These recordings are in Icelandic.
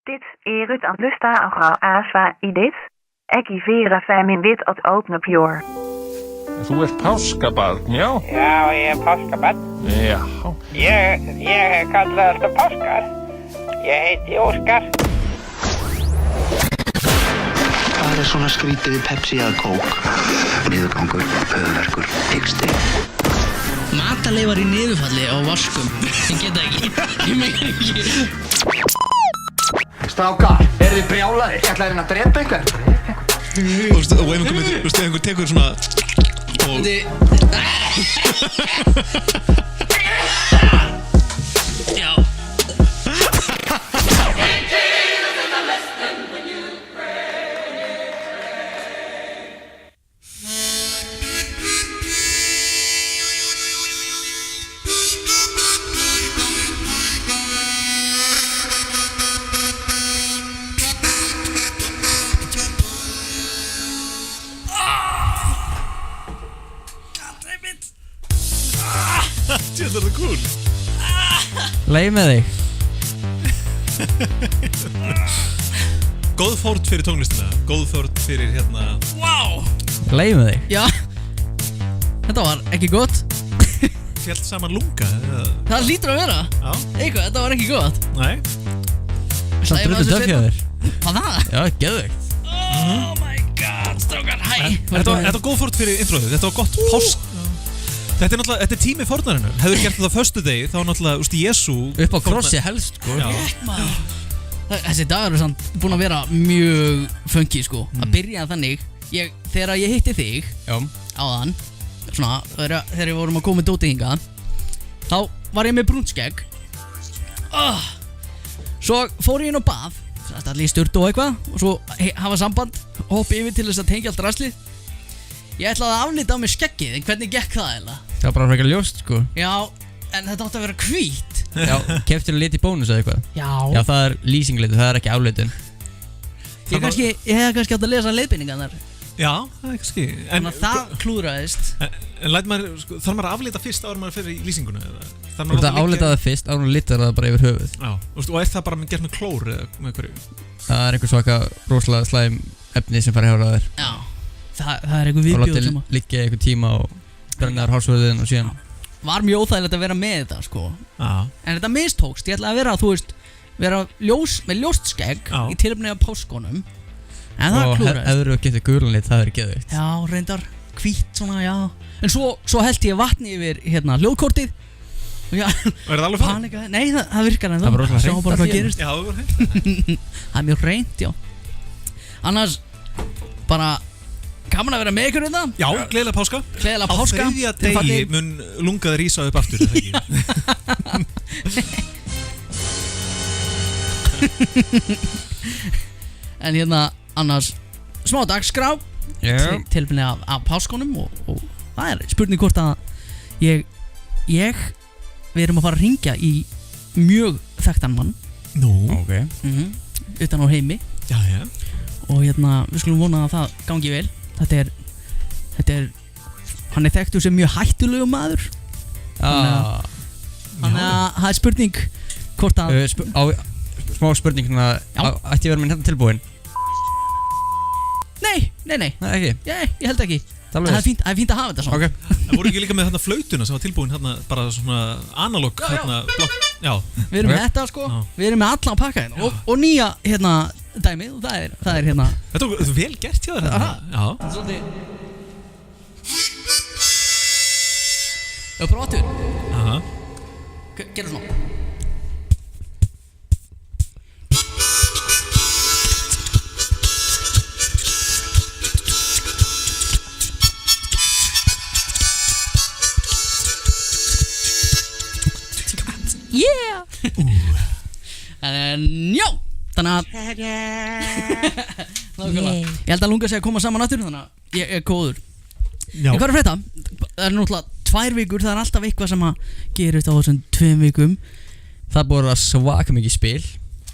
Dit erut an lusta agá asva í dit. Ekki vera fæmin vit at opna pjör. Þú ert páskabarn, já? Já, ég páskabarn. Já. Ég kallaði alltaf Páskar. Ég heiti Óskar. Hvað svona skrítið við Pepsi eða Coke? Niðurgangur, höfuðverkur, hiksti. Mataleifar í niðurfalli á vaskum. Ég geta ekki. Ég meina ekki. Strákar, eru þið brjálaðir? Ég ætla að reyna að drepa einhvern. Og ef einhver tekur svona og Já. Þetta er það cool. Leið með þig. Góð fórn fyrir tónlistina. Góð fórn fyrir hérna. Wow. Leið með þig. Já. Þetta var ekki gott. Fjallt saman lunga. Það lítur að vera. Já. Eitthvað, þetta var ekki gott. Nei. Samt drullu töff hjá þér. Hvað það? Já, geðveikt. Oh my god, strákar, hæ. Þetta var góð fórn fyrir introðið. Þetta var gott pásk. Þetta er náttúrulega, þetta er tími fórnarinnar. Hefur gert þetta á föstudegi, þá náttúrulega, Jesú upp á krossi helst, sko. Já. Þessi dagar er samt búin að vera mjög funky, sko. Að byrja þannig, þegar ég hitti þig áðan, svona, þegar við vorum að koma með dótið hingað, þá var ég með brúnskegg. Svo fór ég inn á bað, allir í sturtu og eitthvað, og svo hafa samband, hoppa yfir til þess að tengja allt raslið. Ég ætlaði að aflita á mig skeggið, en hvernig gekk það eiginlega? Það var bara frekar ljóst, sko. Já, en þetta átti að vera hvít. Já, keftir lit í bónus eða eitthvað. Já, það er lýsinglitur, það er ekki aflitin. Ég hef kannski átt að lesa leiðbeiningarnar. Já, það er kannski. Þannig að það klúðraðist. En þarf maður að aflita fyrst áður maður fyrir í lýsinguna? Þú ert að aflita það fyrst, áður litar það bara yfir höfuð. Já, og er það bara gert með klór eða með hverju? Það er einhver svaka rosalega slæm efni sem fara hjá þér. Já, það er einhver viðbjóð sem að... Og látið liggja einhver tíma og brennaður hálsvörðin og síðan. Var mjög óþægilegt að vera með þetta, sko. En þetta mistókst, ég ætlaði að vera, þú veist, með ljóst skegg í tilefni af páskunum. En það klúðraðist. Og hefur þú getið gulan lit, það er geðveikt. Já, reyndar, hvítt svona, já. En svo held ég vatni yfir, hljóðkortið. Já, er það alveg fann? Nei, það virkar en það var rosalega hreint. Sjá bara hvað gerist. Já, það var hreint. Það er mjög hreint, já. Annars, bara gaman að vera með ykkur þetta. Já, gleðilega páska. Gleðilega páska. Á þriðja degi mun lungaði rísa upp aftur, er það ekki? En annars, smá dagskrá tilfælni af páskunum og það er spurning hvort að við erum að fara að hringja í mjög þekktan mann. Nú, ok. Utan á heimi. Já. Og við skulum vona að það gangi vel. Hann er þekktur sem mjög hættulegu maður. Þannig að það er spurning hvort að smá spurning ætti ég vera með hérna tilbúin? Nei. Nei, ekki? Ég held ekki. Það er fínt að hafa þetta svona. Okay. Það voru ekki líka með flautuna sem var tilbúin bara svona analog blokk. Já. Við erum með þetta, sko. Við erum með allan pakkaðin og nýja dæmið og það er Þetta er vel gert hjá þér hérna. Já. Það er svolítið. Prófa aftur. Gerðu svona. Yeah! Já, þannig að ég held að lunga sig að koma saman aftur, þannig að ég er góður. En hvað er frétta? Það er náttúrulega 2 vikur, það er alltaf eitthvað sem að gerist á þessum 2 vikum. Það búið að svaka mikið spil.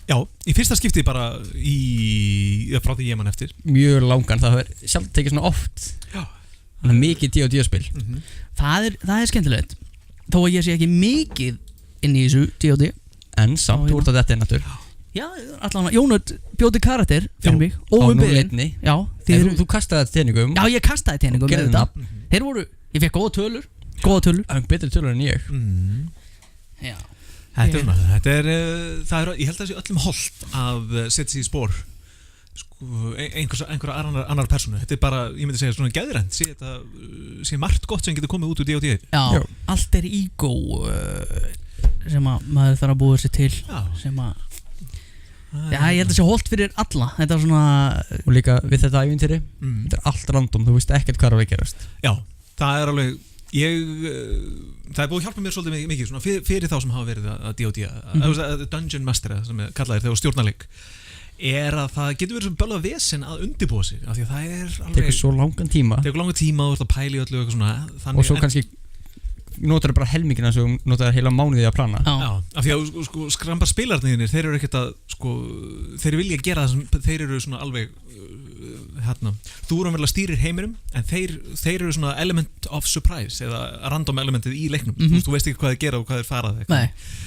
Já, í fyrsta skipti bara frá því ég man eftir. Mjög langan, það hefur sjálf tekið svona oft. Já. Þannig að mikið D&D spil. Það er skemmtilegt. Þó að ég sé ekki mikið inn í þessu D&D. En samt, þú ert á þetta inn aftur. Já, allan Jónut bjóti karakter fyrir mig Óumbeðin Já, þú kastaði teiningum Já, ég kastaði teiningum með þetta Þeir voru, ég fekk góða tölur Betri tölur en ég Já Þetta er, ég held að það sé öllum hollt að setja sig í spór einhverja annar persónu. Þetta er bara, ég myndi segja svona geðrænt, sé margt gott sem getur komið út úr D&D. Já, allt er ego sem að maður þarf að búa sér til sem að Já, ég held að það sé holdt fyrir alla. Þetta er svona Og líka við þetta ævintýri þetta er allt random, þú veist ekkert hvað er að gerast. Já, það er alveg það er búið að hjálpa mér svolítið mikið svona fyrir þá sem hafa verið að D&D Dungeon Master sem er kallaðir þegar stjórnarleik er að það getur verið svona bölvað vesen að undirbúa sig af því að það er alveg tekur svo langan tíma og þú ert að pæla í öllu eitthvað svona og svo kannski notar bara helmingina sem notar heila mánuði að plana. Já, af því að skrambar spilarnir þeir eru ekkert að þeir vilja gera það sem þeir eru svona alveg þú eru að stýrir heiminum en þeir eru svona element of surprise eða random elementið í leiknum þú veist ekki hvað þeir gera og hvað þeir farað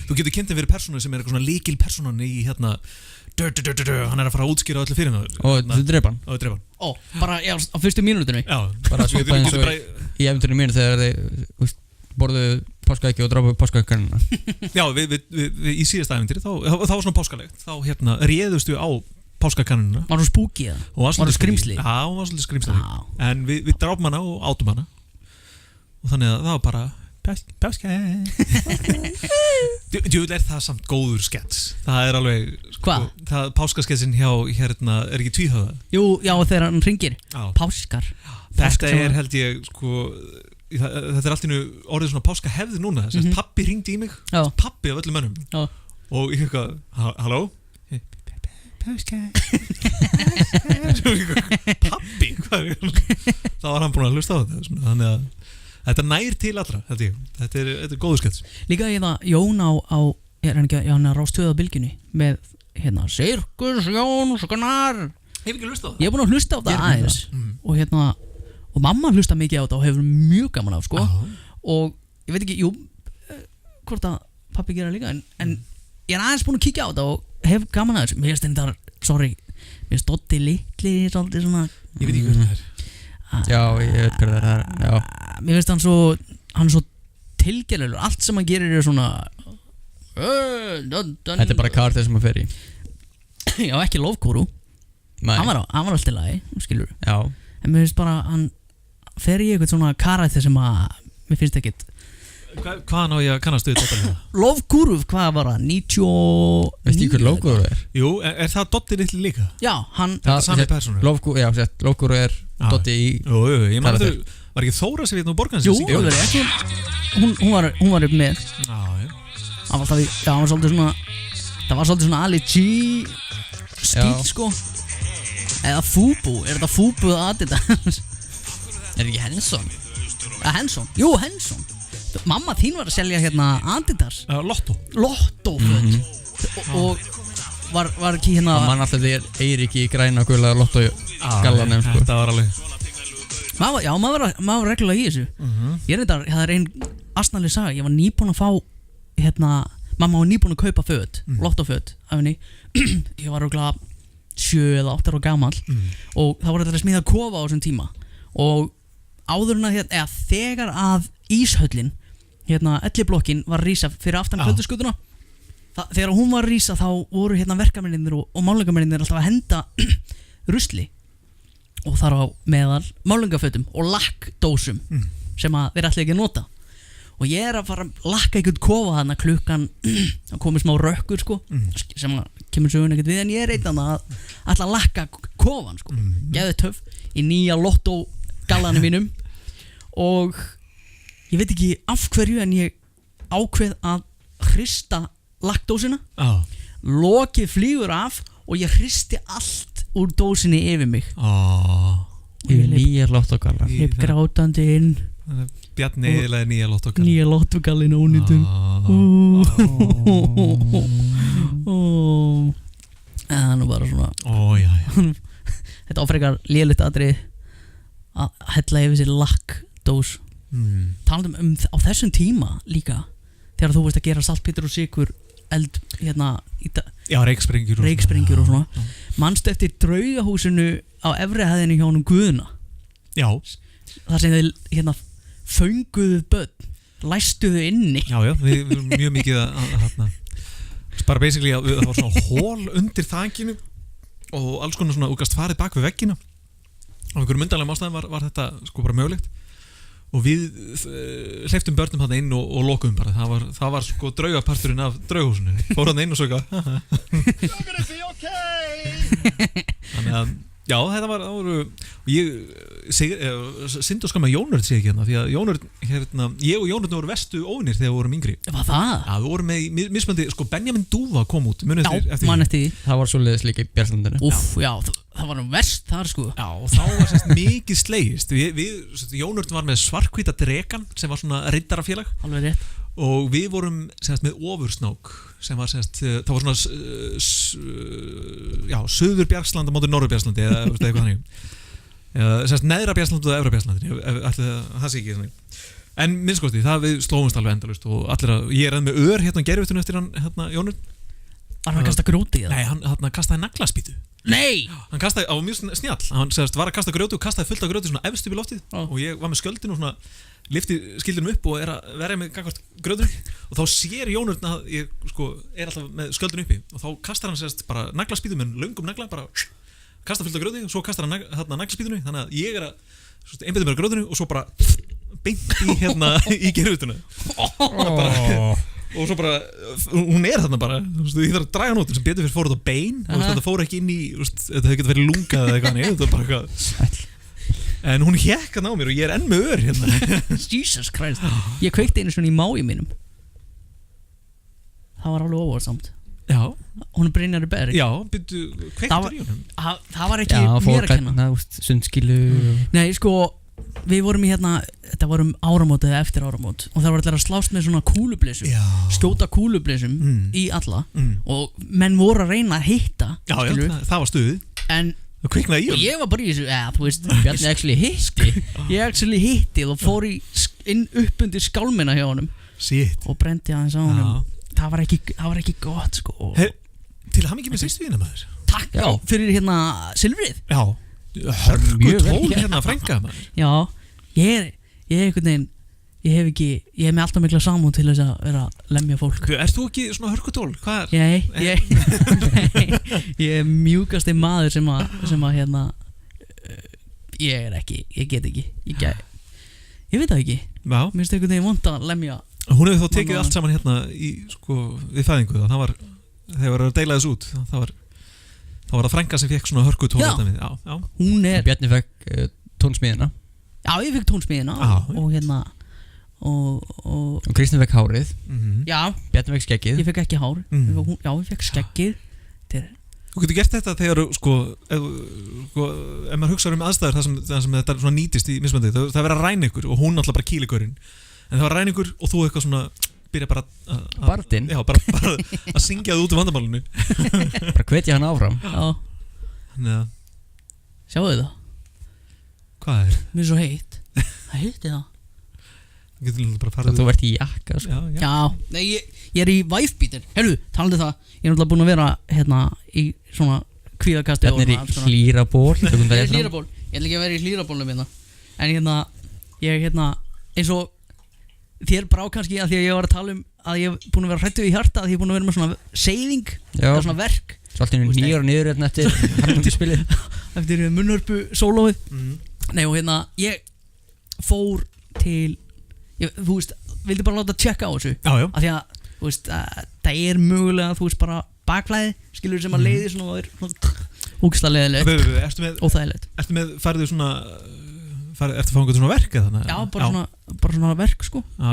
þú getur kynnt fyrir persónu sem er eitthvað svona líkil persónan í hann er að fara að útskýra öllu fyrir hann og þú drepa hann bara á fyrstu mínútunni bara svona eins og í eventúrinu mínu þegar þeir borðuðu páskaeggi og drápuðu páskaeggkarnina Já, við í síðasta ævintýri þá var svona páskalegt þá réðustu á páskakannina Var hún spooky eða? Var hún skrimsli? Já, hún var svolítið skrimsli En við drápum hana og átum hana Og þannig að það var bara Páskaegg Djúvel er það samt góður skets Það er alveg Hvað? Páskasketsin hjá er ekki tvíhöfða? Jú, já þegar hann hringir Páskar Þetta er held ég þetta er allt í nú orðið svona páskahefð núna pappi hringdi í mig pappi af öllum mönnum og ég eitthvað, halló? Pappi? Þá var hann búin að hlusta á þetta þannig að þetta nær til allra þetta er góður skets Líka ég það Jón á hann er á stöða bylgjunni með Sirkus Jón Skonar Hef ekki hlusta á það? Ég er búin að hlusta á það aðeins og mamma hlusta mikið á þetta og hefur mjög gaman af og ég veit ekki, hvort að pappi gera líka en ég er aðeins búin að kíkja á þetta og hef gaman af þessu mér finnst Doddi litli svolítið svona ég veit ekki hvað það er Já, ég veit hvað það er mér finnst hann er svo tilgerðilegur allt sem hann gerir er svona Þetta er bara kartið sem hann fer í Já, ekki lofkóru hann var alltaf í lagi, skilur Já en mér finnst bara hann fer í eitthvað svona karætti sem að mér finnst ekkit Hvaðan á ég að kannastu þetta? Lofkúruf, hvað var það? 99 Veistu ekki hver Lofkúruf er? Jú, er það Doddi litli líka? Já, hann Það er sami persónu Lofkúruf er Doddi í Jú, ég maður þau Var ekki Þóra sem við nú borgan Jú, hún var upp með hann var svolítið svona það var svolítið svona Ali G stíl sko eða Fubu, er þetta Fubu eða Adidas? Er ekki Henson? Henson, jú Henson Mamma þín var að selja Adidas Lotto og var ekki og mann alltaf þér Eiríki í græna gula Lotto gallanum sko. Þetta var alveg maður var reglulega í þessu það er ein asnaleg saga ég var nýbúin að fá mamma var nýbúin að kaupa föt Lottoföt af henni ég var reglulega 7 eða 8 ára gamall og það var þetta að smíða kofa á þessum tíma og áður en að þegar að Íshöllin Elliblokkin var að rísa fyrir aftan Kvölduskutuna þegar hún var að rísa þá voru verkamennir og málingamennir alltaf að henda rusli og þar á meðal málingafötum og lakkdósum sem að þeir ætla ekki að nota og ég er að fara að lakka einhvern kofa þarna klukkan það komið smá rökkur sko sem að kemur sögun ekkert við en ég er einn að ætla að lakka kofan sko geðu töff í nýja Lotto gallanum mínum og ég veit ekki af hverju en ég ákveð að hrista lakkdósina lokið flýgur af og ég hristi allt úr dósinni yfir mig yfir nýja Lotto gallan ég grátandi inn Bjarni eða nýja Lotto-gallin Nýja Lotto-gallin ónýtum Það er nú bara svona Þetta áfrekar lélegt atrið að hella yfir sér lakkdós Talandi á þessum tíma líka þegar þú veist að gera saltpítur og sykur eld Já, reyksprengjur og svona Manstu eftir draugahúsinu á efri hæðinni hjá honum Guðna? Já. Það sem þeir hérna fönguðu börn, læstuðu inni. Já, við erum mjög mikið að bara basically að það var svona hól undir þakinu og alls konar svona úrgast farið bak við veggina. Á einhverjum undarlegum ástæðum var þetta sko bara mögulegt og við hleyptum börnum þarna inn og lokuðum bara. Það var sko draugaparturinn af draugahúsinu. Fór þarna inn og svo Þannig að já, þetta voru synd og skam að Jónörd sé ekki hérna því að Jónörd, ég og Jónörd voru vestu óvinir þegar við vorum yngri. Var það? Já, við vorum með mismandi, sko Benjamin Dúfa kom út. Já, mann eftir því. Það var svoleiðis líka í Bjartlandinu. Úff, já, það var verst þar sko. Já, og þá var sérst mikið slegist. Jónörd var með svarthvíta drekan sem var svona riddarafélag. Alveg rétt. Og við vorum sérst með ofursnák sem var sérst, það var svona Suður Bjartland á móti Norður Bjartlandi eða eitthvað þannig sérst neðra Bjartland og efra Bjartlandi það sé ekki þannig en minnskosti, það við slóumst alveg endalaust og allir að, ég er með hérna gerðvittunum eftir hann, Jónur Var hann að kasta grjóti? Nei, hann kastaði naglaspýtu Nei! Hann kastaði, á mjög snjall hann sérst var að kasta grjóti og kastaði fullt af grjóti svona efst upp í loftið og ég var með skjöldin og svona lyfti skildinum upp og er að vera með gangvart grjóðurinn og þá sér Jónurn að ég sko er alltaf með skjöldin uppi og þá kastar hann sérst bara naglaspýtu með löngum nagla bara kastar fullt af grjóði og svo kastar hann naglaspýtunni þannig að ég er að einbeita mér á grjóðinu og svo bara beint í hérna í gerðutuna og svo bara hún er þarna bara ég þarf að draga hann út sem betur fyrir fór þetta bein og þetta fór ekki inn í þetta hefði getið verið lunga eða eitthvað þetta var bara eitthvað en hún hékk hann á mér og ég er enn með ör hérna Jesus Christ Ég kveikti einu svona í mái mínum Það var alveg óvarsamt Já Hún er Brynjarður Berg Já, byrju, kveiktur í honum Það var ekki mér að kenna Sundskilu Nei, sko, við vorum í hérna Þetta var áramót eða eftir áramót og það var allir að slást með svona kúlublesum skjóta kúlublesum í alla og menn voru að reyna að hitta Já, það var stuðið En það kviknaði í honum ég var bara í þessu, þú veist Bjarni actually hitti og fór inn upp undir skálmina hjá honum og brendi aðeins á honum það var ekki gott sko Til hamingju með sýstuvína maður Takk fyrir hérna silfrið Já, hörgu tól hérna frænka maður Já, ég er einhvern veginn ég hef með alltaf mikla samúð til þess að vera að lemja fólk Erst þú ekki svona hörgutól? Hvað er? Ég er mjúkasti maður sem að hérna ég get ekki ég veit það ekki mér finnst einhvern veginn vont að lemja Hún hefur þá tekið allt saman hérna í sko við fæðingu það var þegar var að deila þess út það var það frænka sem fekk svona hörgutól Já, hún er Bjarni fekk tónsmíðina Já, ég fekk tónsmíðina og hérna og Kristinn fekk hárið Já, Bjarni fekk skeggið Ég fekk ekki hár Já, ég fekk skeggið Þú getur gert þetta þegar sko ef maður hugsa aðstæður það sem þetta svona nýtist í mismöndi það verður að ræna ykkur og hún alltaf bara kýla ykkurinn en það var að ræna ykkur og þú eitthvað svona byrja bara Bardinn Já, bara að syngja það út úr vandamálinu Bara hvetja hann áfram Já Sjáðu það Hvað er? Mér er svo heitt Það heitti það Þú ert í jakka sko. Já, nei, ég er í væfbítir Herru, talandi það Ég er náttúrulega búin að vera hérna í svona kvíðakasti Þetta er í hlýraból Ég er í hlýraból Ég ætla ekki að vera í hlýrabólnum hérna En hérna, ég eins og þér brá kannski að því að ég var að tala að ég er búin að vera hrættu í hjarta að ég er búin að vera með svona seyðing eða svona verk Svolítið nýjar og niður hérna eftir harmóndispilið Eftir munnhörpu sólóið Nei og hérna, ég fór til þú veist, vildi bara láta tjekka á þessu af því að, þú veist, það er mögulega, þú veist, bara bakflæði skilur sem að leiði svona og er húkslega leiðilegt og þægilegt Ertu með, færðu svona ertu að fá einhvern svona verk eða þannig? Já, bara svona verk, sko Já,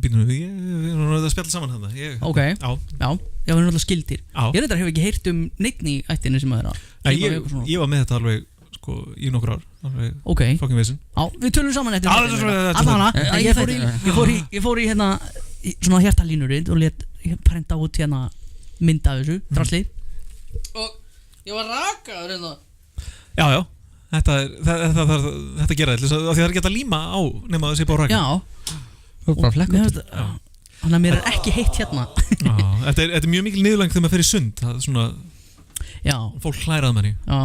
býtum við, við erum að spjalla saman þarna Ok, já, við erum alltaf skildir Ég reyndar hef ekki heyrt neitt í ættinni sem að ég var með þetta alveg sko í nokkur ár fucking vissin Já, við tölum saman eftir Ég fór í hérna svona hjartalínurinn og let prenta út hérna mynd af þessu drasli og ég var rakaður hérna Já, þetta gera þetta því það er ekki að líma á nema að sé bara raka Já, bara flekkur þannig að mér er ekki heitt hérna þetta er mjög mikil niðurlæging þegar maður fer í sund. Það er svona, já, fólk hlærað manni. já.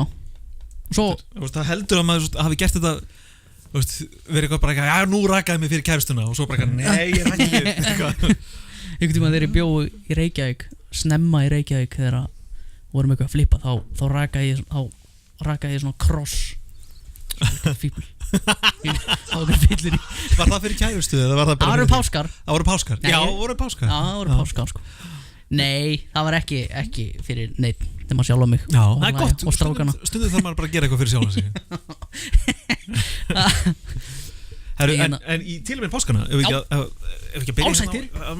Svo, það heldur að maður hafi gert þetta, verið eitthvað bara eitthvað, já, nú rakaði mig fyrir kærustuna og svo bara eitthvað, nei, ég rækki þér. einhvern tíma þegar ég bjó í Reykjavík, snemma í Reykjavík þegar vorum eitthvað að flippa, þá rakaði ég svona kross. Fíbl. Var það fyrir kærustu eða var það bara? Það voru páskar. Það voru páskar? Já, voru páskar. Já, það voru páskar, sko. Nei, það var ekki fyrir neitt, þegar maður sjálf á mig. Já, það er gott. Og strákana. Stundum þarf maður bara að gera eitthvað fyrir sjálf á sig. En í tilminn páskana, ef ekki að byrja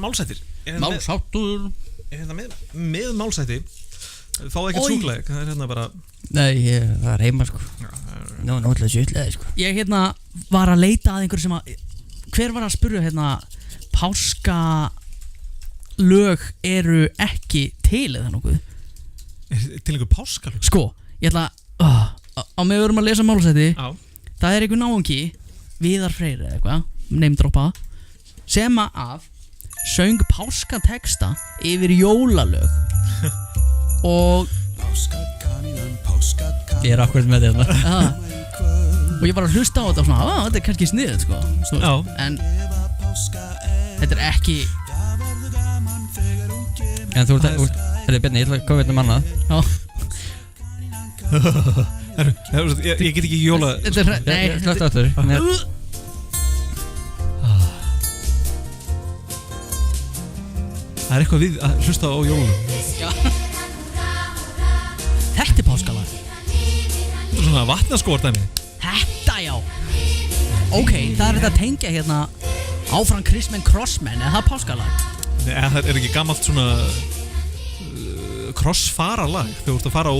Málsættir. Málsáttur. Með málsætti, fáðu ekkert súkkulaði, það er hérna bara. Nei, það er heima, sko. Nú ætlaði sjötlaði, sko. Ég var að leita að einhverju sem að, hver var að spyrja páska lög eru ekki til eða nokkuð. Til einhver páskalög? Sko, ég ætla á mig verum að lesa málsætti. Já. Það er einhver náungi, Viðar Freyr eða eitthvað, neymdroppa, sem að söng páskateksta yfir jólalög. Og ég er akkurat með þetta. Og ég var að hlusta á þetta og svona, þetta er kannski sniðið, sko. Já. En þetta er ekki. En þú ert Bjarni, ég ætla að koma hérna manna. Já. Ég get ekki jóla. Nei, slögt áttur. Það er eitthvað við að hlusta á jólum. Já. Þetta er páskalag. Svona vatnaskóardæmi. Þetta, já. Ok, það er þetta að tengja hérna áfram Christmen Crossmen, er það páskalag? Nei, það er ekki gamalt svona crossfaralag þegar þú ert að fara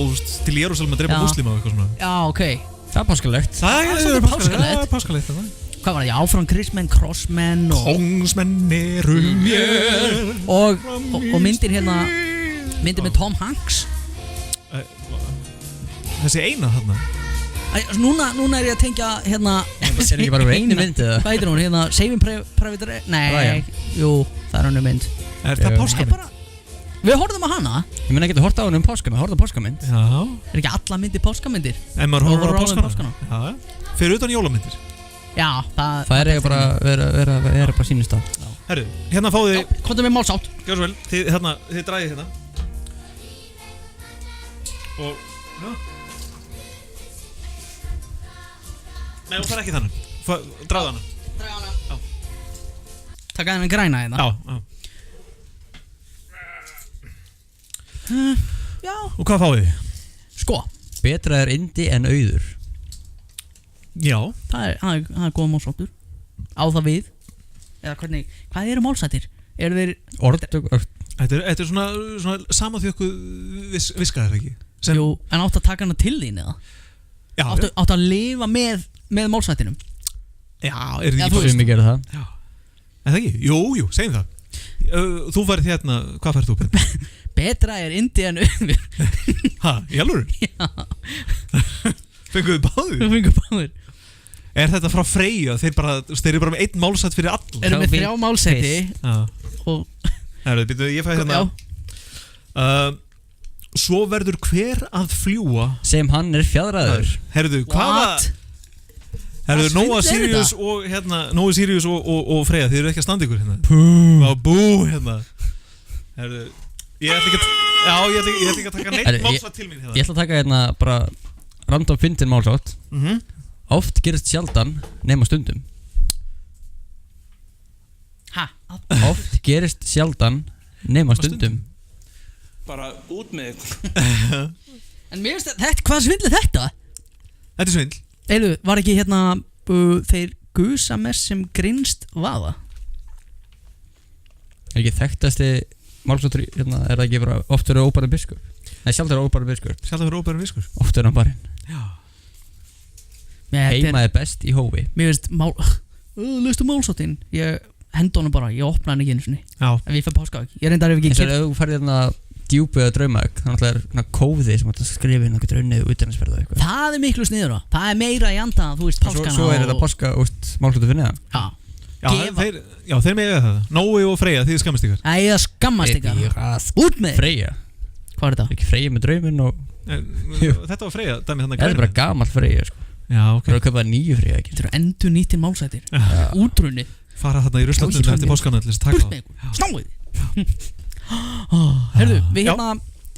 til Jerúsalem að drepa muslima og eitthvað svona. Já, ok. Það er páskalegt. Það er páskalegt. Hvað var það? Já, áfram Christmen Crossmen og Kongsmenn eru mér. Og myndir hérna, myndir með Tom Hanks. Þessi eina þarna. Núna er ég að tengja hérna. Er ekki bara einu mynd eða? Hvað heitir hún hérna? Saving Private Ryan? Nei, jú, það er henni mynd. Er það páskamynd? Við horfðum á hana. Ég meina ekki að horta á henni páskana, horfða á páskamynd. Já. Er ekki alla myndir páskamyndir? En maður horfður á páskana. Já. Fyrir utan jólamyndir. Já, það er eiga bara vera bara sínust á. Herru, hérna fáðu þið. Komdu með málsátt. Gjör svo vel. Þið dragið hérna. Og Nei, þú fær ekki þannig. Dragðu hana. Dragðu hana. Já. Takk að henni græna hérna. Já. Já. Og hvað fáið þið? Sko, betra er yndi en auður. Já. Það er góð málsáttur. Á það við. Eða hvernig, hvað eru málsættir? Eru þeir Þetta er svona samaþjökku viskaðar ekki? Jú, en áttu að taka hana til þín eða? Já. Áttu að lifa með málsættinum? Já, er það ekki bara sem ég gera það? Já. En það ekki? Jú, segjum það. Þú færið hérna, hvað færið þú? Betra er yndi en auður. Ha, í alvöru? Já. Fenguðu báður? Þú fenguðu báður. Er þetta frá Freyja? Þeir eru bara með einn málsætt fyrir alla. Erum með 3 málsætti. Og býtu, ég fæði hérna. Svo verður hver að fljúa sem hann er fjadraður. Herðu, hvaða? Herðu, Nóa Sirius og hérna, Nóa Sirius og Freyja, þið eru ekki að standa ykkur hérna. Bú hérna. Herðu, ég ætla ekki að taka neitt málsátt til mín hérna. Ég ætla að taka hérna bara random fyndin málsátt. Oft gerist sjaldan nema stundum. Ha? Oft gerist sjaldan nema stundum. Bara út með ykkur. En mér finnst þetta, hvað svindl er þetta? Þetta er svindl. Eilu, var ekki hérna þeir gusa mest sem grinst vaða? Er ekki þekktasti málsáttur hérna, er það ekki bara oft verið óbærin biskup? Nei, sjálf er óbærin biskup. Sjálf er óbærin biskup. Oft er hann barinn. Já. Heima er best í hófi. Mér finnst lustu málsáttin. Ég hendi honum bara, ég opna hann ekki einu sinni. Já. Ef ég fyrir páskavík. Ég reyndar ef ekki kemur. Ef þú færði hérna djúpu eða draumauk, þannig að það er kóði sem þú skrifir inn og getur unnið útæðansferð og eitthvað. Það er miklu sniður á. Það er meira í anda, þú veist, páskana. Svo er þetta páska málsáttur fyrir neðan. Já. Þeir mega það. Nói og Freyja, þið skammast ykkur. Æ, það skammast ykkur. Út með þig. Freyja. Hvað er þetta? Ekki Freyja með drauminn og Þetta var Freyja, dæmi þannig. Það er bara gamalt Freyja sko. Já, ok. Það er að kaupa nýju Freyja ekki. Þetta eru endur nýttir málsættir. Útrunnið. Fara þarna í ruslafnum eftir páskana til þess að taka það. Snáið.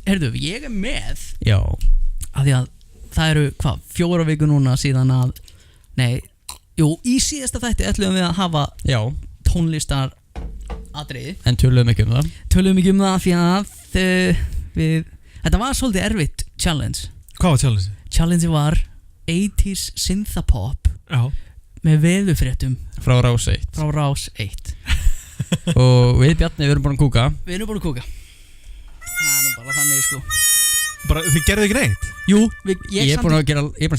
Herðu, ég er með. Já. Af því að það eru, 4 vikur núna síðan að í síðasta þætti ætlum við að hafa tónlistar atriði. En töluðum ekki um það. Því að þetta var svolítið erfitt challenge. Hvað var challenge? Challenge var 80s synthapop með veðurfréttum frá Rás 1. Og við Bjarni, við erum búin að kúka. Það er nú bara þannig sko. Bara, þið gerðu ekki neitt? Jú, ég er búin að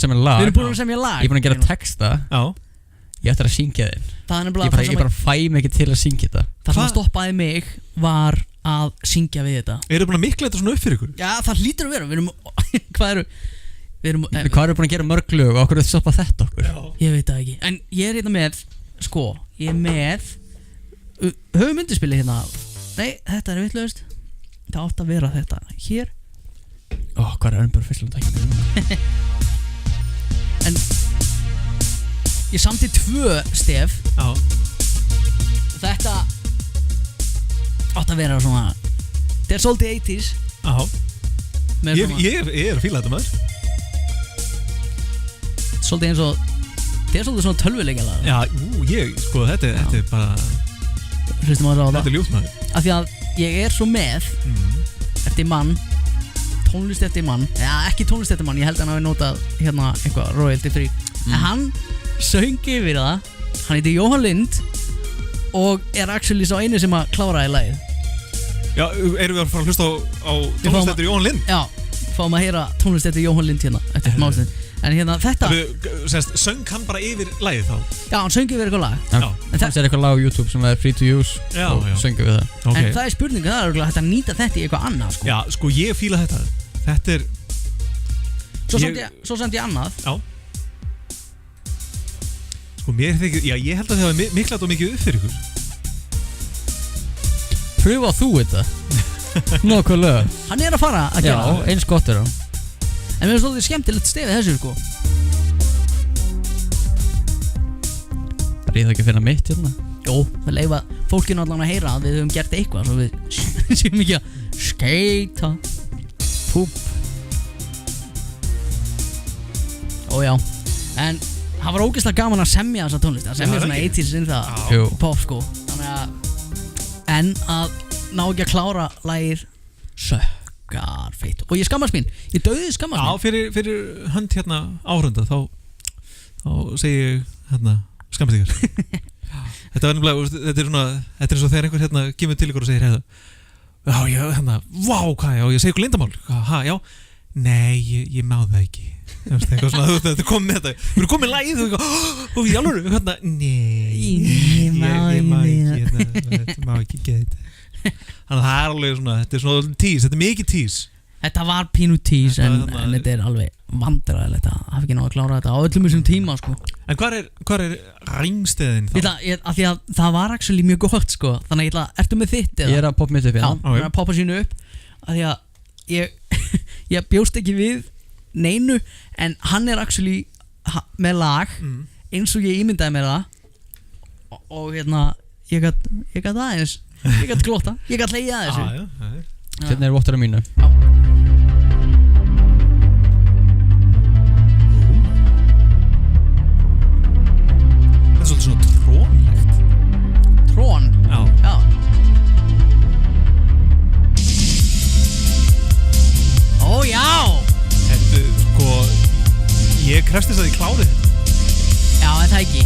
semja lag. Við erum búin að semja lag. Ég er búin að gera texta. Já. Ég ætti að syngja þinn. Ég bara fæ mig ekki til að syngja þetta. Það sem stoppaði mig var að syngja við þetta. Eru búin að mikla þetta svona upp fyrir ykkur? Já, það hlýtur að vera. Hvað eru búin að gera mörg lög og okkur er það stoppa þetta okkur? Ég veit það ekki. En ég er hérna með, ég er með höfum undirspilið hérna. Nei, þetta er vitlaust. Það átt að vera þetta hér. Hvað er önnbjörn fyrst um tækjum? En ég samti 2 stef. Já. Þetta átt að vera svona. Þetta er svolítið 80s. Já. Ég er að fíla þetta maður. Svolítið eins og þetta er svolítið svona tölvuleikjalag. Já, þetta er bara hlustum á það. Þetta er ljótt maður. Af því að ég er svo með eftir mann, tónlist eftir mann. Já, ekki tónlist eftir mann, ég held að hann hafi notað hérna eitthvað royalty free. En hann söng yfir það. Hann heitir Jóhann Lind og er actually sá einu sem að kláraði lagið. Já, erum við að fara að hlusta á tónlist eftir Jóhann Lind? Já, fáum að heyra tónlist eftir Jóhann Lind hérna eftir málstund. En hérna þetta söng hann bara yfir lagið þá? Já, hann söng yfir eitthvað lag. Það er eitthvað lag á YouTube sem er free to use og söngu við það. En það er spurning, það er hægt að nýta þetta í eitthvað annað sko. Já, ég fíla þetta. Þetta er Svo sendi ég annað. Já. Mér þykir, ég held að það var miklat og mikið upp fyrir ykkur. Pröfa þú þetta. Nokkuð lög. Hann er að fara að gera. Já, eins gott er það. En við erum svolítið skemmtilegt stefið þessu sko. Það er það ekki að finna mitt hérna. Jó, við leifa fólkinu allan að heyra að við höfum gert eitthvað svo við séum ekki að skeita. Púp. Ójá. En það var ógeðslega gaman að semja þessa tónlist. Að semja svona 80s synþa pop sko. Þannig að en að ná ekki að klára lagið feitt. Og ég skammast mín. Ég dauði skammast mín. Já, fyrir hönd hérna áhörunda þá segi ég hérna skammast ykkur. Þetta var nefnilega, þetta er eins og þegar einhver hérna kemur til ykkur og segir hérna ég segi ykkur leyndamál. Já, nei, ég má það ekki. Eitthvað svona, þetta kom með þetta. Við erum komið lagið og í alvöru hérna, nei, ég má ekki geta þetta. Þannig að það er alveg svona, þetta er svona tís, þetta er mikið tís. Þetta var pínu tís en þetta er alveg vandræðilegt að hafa ekki náðu að klára þetta á öllum þessum tíma sko. En hvar er ringsteðin þá? Af því að það var actually mjög gott sko. Þannig að ertu með þitt eða? Ég er að poppa mitt upp hérna. Já, ég er að poppa sínu upp. Af því að ég bjóst ekki við neinu en hann er actually með lag eins og ég ímyndaði mér það og hérna ég gat aðeins ég gat glóta, ég gat leiða þessu. Hérna er vottur af mínu. Þetta er svolítið svona trónlegt. Trón? Já. Ó já. Þetta ég krefst þess að ég klári þetta. Já, en það ekki.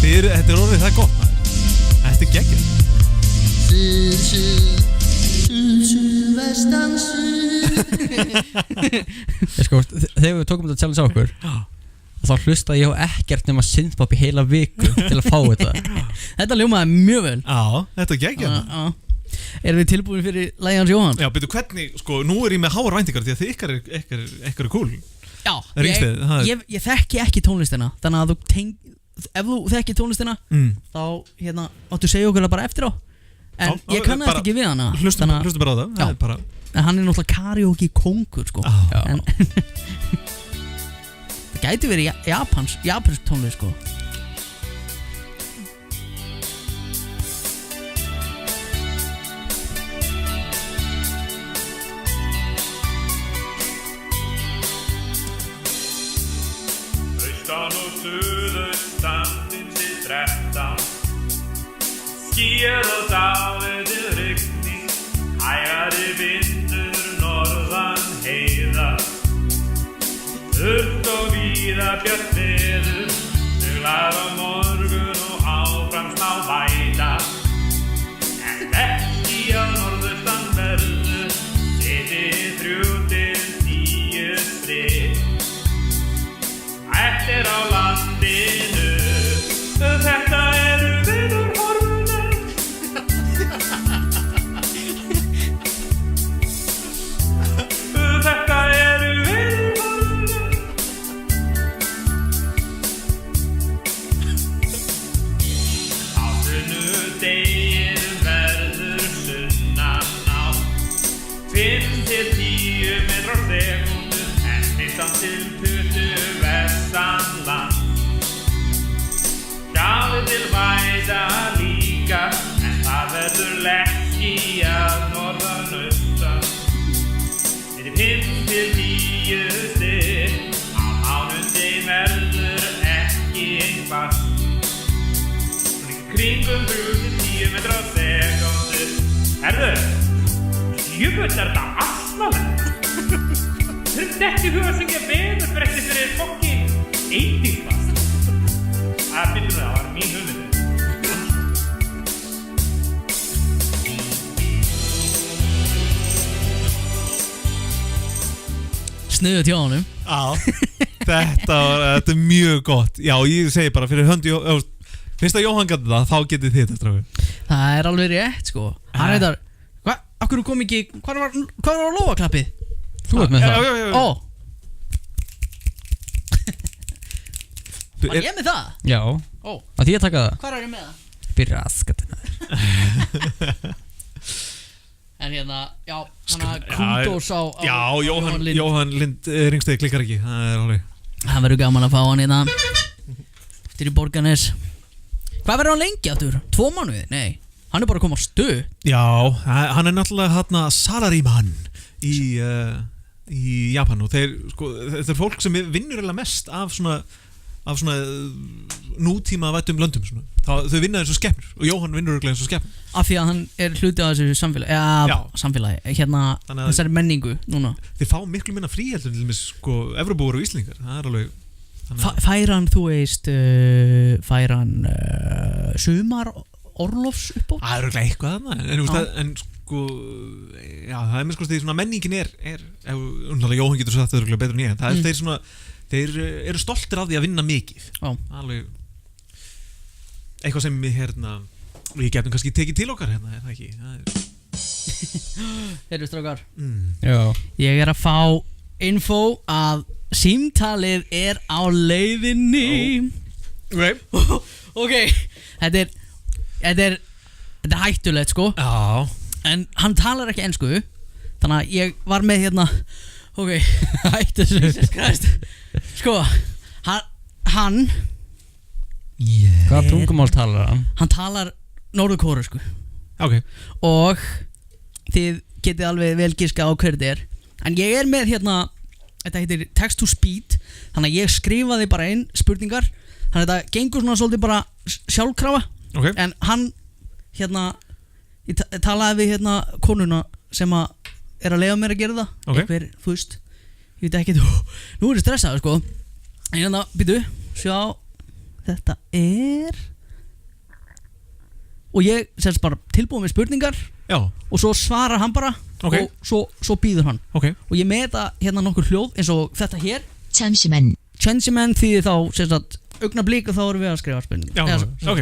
Þetta er orðið það gott maður. Þetta er geggjað. Þegar við tókum þetta challenge á okkur þá hlustaði ég á ekkert nema synthpop í heila viku til að fá þetta. Þetta ljómaði mjög vel. Já, þetta er geggjað. Erum við tilbúin fyrir lagið hans Jóhann? Já, byrju hvernig, nú er ég með háar væntingar því að þið ykkar er cool. Já, ég þekki ekki tónlistina þannig að ef þú þekkir tónlistina þá hérna áttu segja okkur bara eftir á. En ég kannast ekki við hana. Hlustu bara á það. Það er bara en hann er náttúrulega karaoke kongur sko. En það gæti verið japansk tónlist sko. Austan og suðaustan til 13 skýjað og dálítil rigning hægari vindur norðan heiða þurrt og víða bjart veður duglar á morgun og áfram smá væta en ekki á norðaustan verður sitið 3 til 10 stig eftir á landinu þetta eru veðurhorfurnar þetta eru veðurhorfurnar á sunnudeginum verður sunnanátt 5 til 10 metrar á sekúndu en 15 til 20 vestanland Gjálið til væta líka en það verður lekki að norðanausta fyrir 5 til 10 stig á mánuði verður ekki einhvað kringum 3 til 10 metrar á sekúndu Herðu, jöfull er þetta asnalegt Þurfti ekki huga að syngja veðurfréttir fyrir fokki eitthvað. Það byrjuði það var mín hugmynd. Sniðugt hjá honum. Já, þetta er mjög gott. Já, ég segi bara fyrir hönd finnst að Jóhann gæti það, þá getið þið þetta strákur. Það er alveg rétt sko. Hann heitar, hvað, akkur kom ekki, hvað var á lófaklappið? Þú ert með það? Já. Ó Var ég með það? Já. Ó Að því að taka það? Hvar er ég með það? Byrja askatina En hérna, já, þannig að kúndós á Já, Jóhann Lind Ringsteig klikkar ekki, það er alveg Það verður gaman að fá hann hérna eftir í Borgarnes Hvað verður hann lengi aftur? 2 mánuði? Nei, hann er bara að koma á stuð Já, hann er náttúrulega hérna salarímann í Japan og þetta er fólk sem vinnur eiginlega mest af svona nútíma vættum löndum svona. Þau vinna eins og skepnur og Jóhann vinnur eiginlega eins og skepnur af því að hann er hluti af þessu samfélagi hérna þessari menningu núna Þið fá miklu minna frí heldur til dæmis Evrópubúar og Íslendingar það er alveg Fær hann, þú veist sumar orlofs uppbót? Það er örugglega eitthvað þarna en já, það er með því svona menningin er Jóhann getur sagt það örugglega betur en ég það er svona þeir eru stoltir af því að vinna mikið alveg eitthvað sem við við getum kannski tekið til okkar er það ekki Heyrðu strákar Já Ég er að fá info að símtalið er á leiðinni Ok Þetta er hættulegt sko Já En hann talar ekki ensku þannig að ég var með hérna ok, hættu þessu sko, hann Hvaða tungumál talar hann? Hann talar norðurkóresku Ok og þið getið alveg vel giska á hver þetta er en ég er með hérna þetta heitir text to speed þannig að ég skrifaði bara inn spurningar þannig að þetta gengur svona svolítið bara sjálfkrafa en hann hérna ég talaði við hérna konuna sem að er að leyfa mér að gera það einhver, þú veist ég veit ekki, nú er ég stressað sko en hérna, býtu, sjá þetta er og ég semst bara tilbúið með spurningar Já. og svo svarar hann bara og svo býður hann og ég með þetta hérna nokkur hljóð eins og þetta hér Chansimenn þýðir þá semst að augnablík og þá erum við að skrifa spurningar ok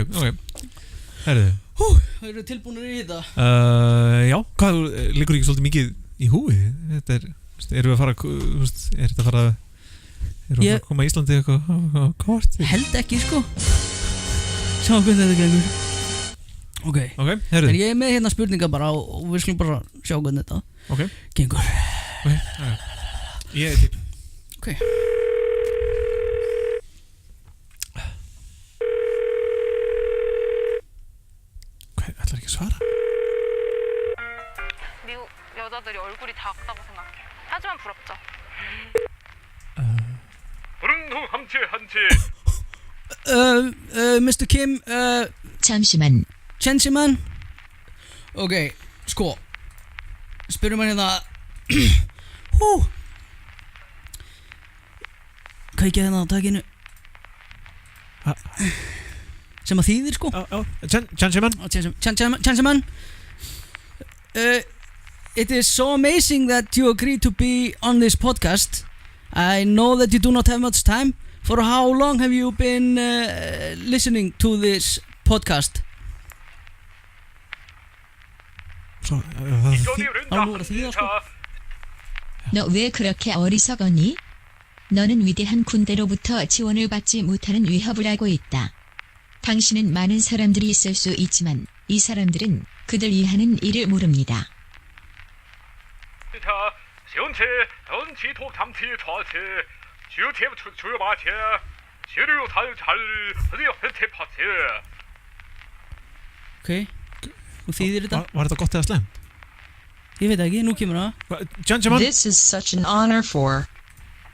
Herðu Þau eru tilbúinir í þetta Já, hvað liggur ekki svolítið mikið í húi? Þetta erum við að fara erum við að fara að koma í Íslandi eitthvað kort? Held ekki sko Sjá hvernig þetta gengur. Ok, heyrðu. En ég er með hérna spurningar bara og við skulum bara sjá hvernig þetta gengur. Ég er til. Ok. Hvað, ætlar ekki að svara? 미국 여자들이 얼굴이 작다고 생각해. 하지만 부럽죠. Mr. Kim, 잠시만. Ok, sko spyrum hann hérna Hvað ekki hérna á takinu sem að þýðir sko Chansiman It is so amazing that you agreed to be on this podcast. I know that you do not have much time. For how long have you been listening to this podcast? 너 왜 그렇게 어리석었니? 너는 위대한 군대로부터 지원을 받지 못하는 위협을 하고 있다. 당신은 많은 사람들이 있을 수 있지만 이 사람들은 그들 이하는 일을 모릅니다. Ok, og þýðir þetta? Var þetta gott eða slæmt? Ég veit ekki, nú kemur það. This is such an honor for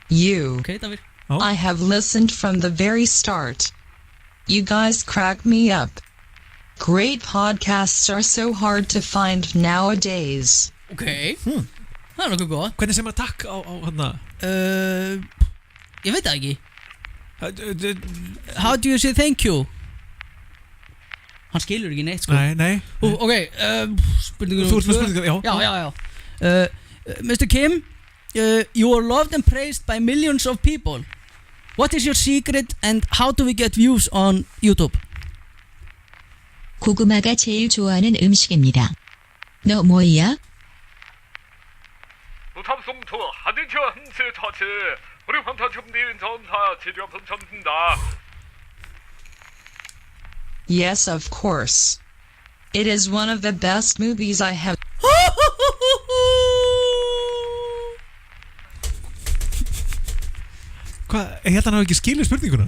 you. Okay, David. I have listened from the very start. You guys crack me up. Great podcasts are so hard to find nowadays. Ok, það er nokkuð góð. Hvernig sem maður takk á hérna? Ég veit það ekki. How do you say thank you? Hann skilur ekki neitt sko. Nei. Ok, spurningur Þú ert með spurningar, já. Mr. Kim, you are loved and praised by millions of people. What is your secret and how do we get views on YouTube? 고구마가 제일 좋아하는 음식입니다. 너 뭐야? Yes, of course. It is one of the best movies I have. Hvað, ég held að hann hafa ekki skilið spurninguna.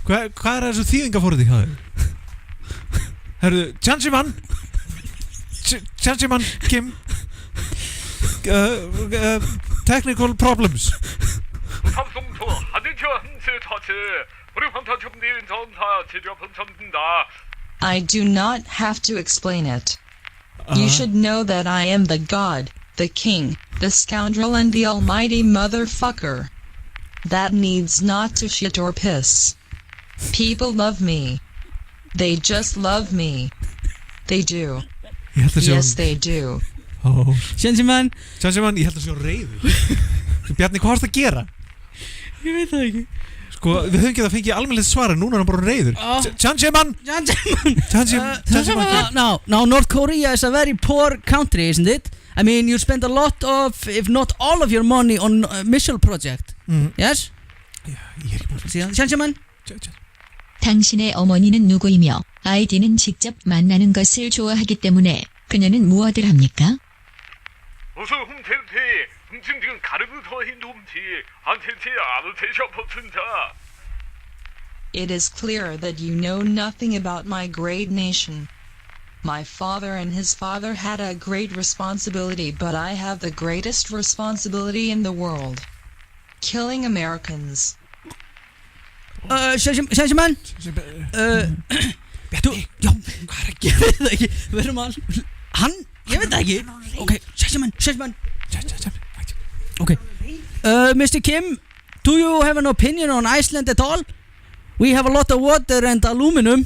Hvað er þessu þýðingafórið hjá þér? Herru, Chansiman Kim Technical problems. I do not have to explain it. You should know that I am the god, the king, the scoundrel and the almighty motherfucker. That needs not to shit or piss. People love me. They just love me. They do. Yes, they do. Chansiman, ég held að sjá reiður. Bjarni, hvað varst að gera? Ég veit það ekki. Sko, við höfum ekki að fengja almennilegt svara, núna er hann bara reiður. Chansiman! Now, North Korea is a very poor country, isn't it? I mean, you spend a lot of, if not all of your money on missile project. Yes? Chansiman? 당신의 어머니는 누구이며 아이디는 직접 만나는 것을 좋아하기 때문에 그녀는 무엇을 합니까? It is clear that you know nothing about my great nation. My father and his father had a great responsibility, but I have the greatest responsibility in the world. Killing Americans. Chansiman? Bjarni, hvað er að gera? Ég veit það ekki, við erum að ég veit það ekki. Ok, Chansiman. Ok, Mr. Kim, do you have an opinion on Iceland at all? We have a lot of water and aluminum.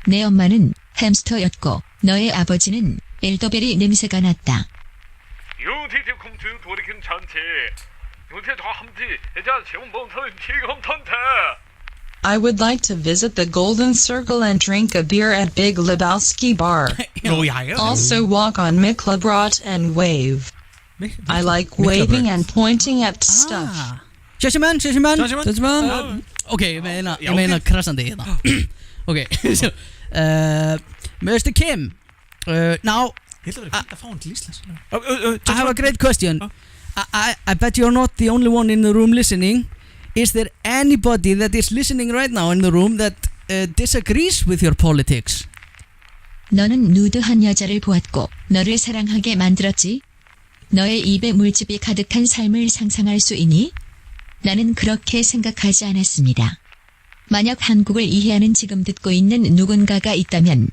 내 엄마는 햄스터였고 너의 아버지는 엘더베리 냄새가 났다. I would like to visit the Golden Circle and drink a beer at Big Lebowski Bar. Also walk on Miklabrot and wave. I like waving and pointing at stuff. Judgment. Ok, ég meina krassandi hérna. Ok, so Mr. Kim, now I have a great question. I bet you're not the only one in the room listening. Is there anybody that is listening right now in the room that disagrees with your politics? 너는 누드한 여자를 보았고 너를 사랑하게 만들었지. 너의 입에 물집이 가득한 삶을 상상할 수 있니? 나는 그렇게 생각하지 않았습니다. 만약 한국을 이해하는 지금 듣고 있는 누군가가 있다면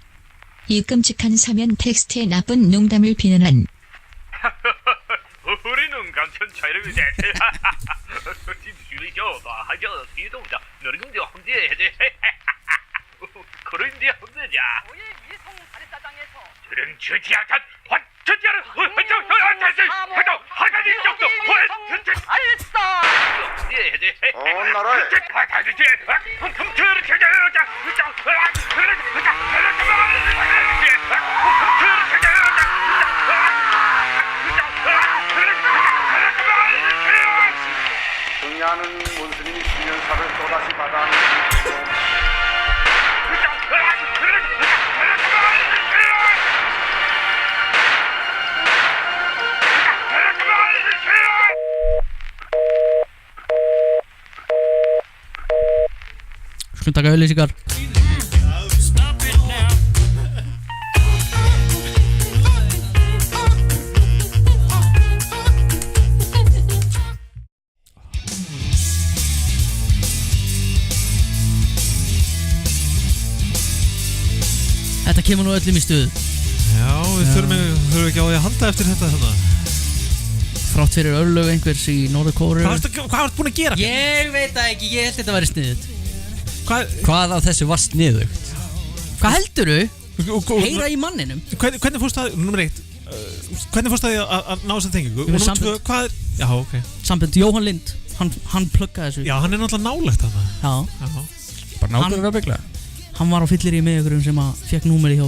이 끔찍한 서면 텍스트의 나쁜 농담을 비난한 우리는 강천 자유를 대체 진주리죠 봐 하죠 이동자 너는 근데 혼자야지 그런 데 혼자자 우리 미성 다리사장에서 저런 저지야탄 저지야를 하가니 쪽도 알았어 혼자야지 나라에 다지지 흠흠트를 찾아오자 승리하는 원수님이 수면사를 또다시 받아하는 Skulum taka auglýsingar. Þetta kemur nú öllum í stuð. Já, við þurfum ekki á því að halda eftir þetta þarna. Þrátt fyrir örlög einhvers í Norður-Kóreu. Hvað varst búin að gera? Ég veit það ekki, ég held þetta væri sniðugt. Hvað af þessu var sniðugt? Hvað heldurðu? Heyra í manninum. Hvernig fórst það, nummer 1 hvernig fórst það að ná þessum tengingu? Við sambund. Hvað er, já, ok Sambund Jóhann Lind, hann pluggaði þessu. Já, hann er náttúrulega nálægt þarna. Já. Bara nákvæmlega byggla. Hann var á fyllir í með ykkurum sem að fekk númeri hjá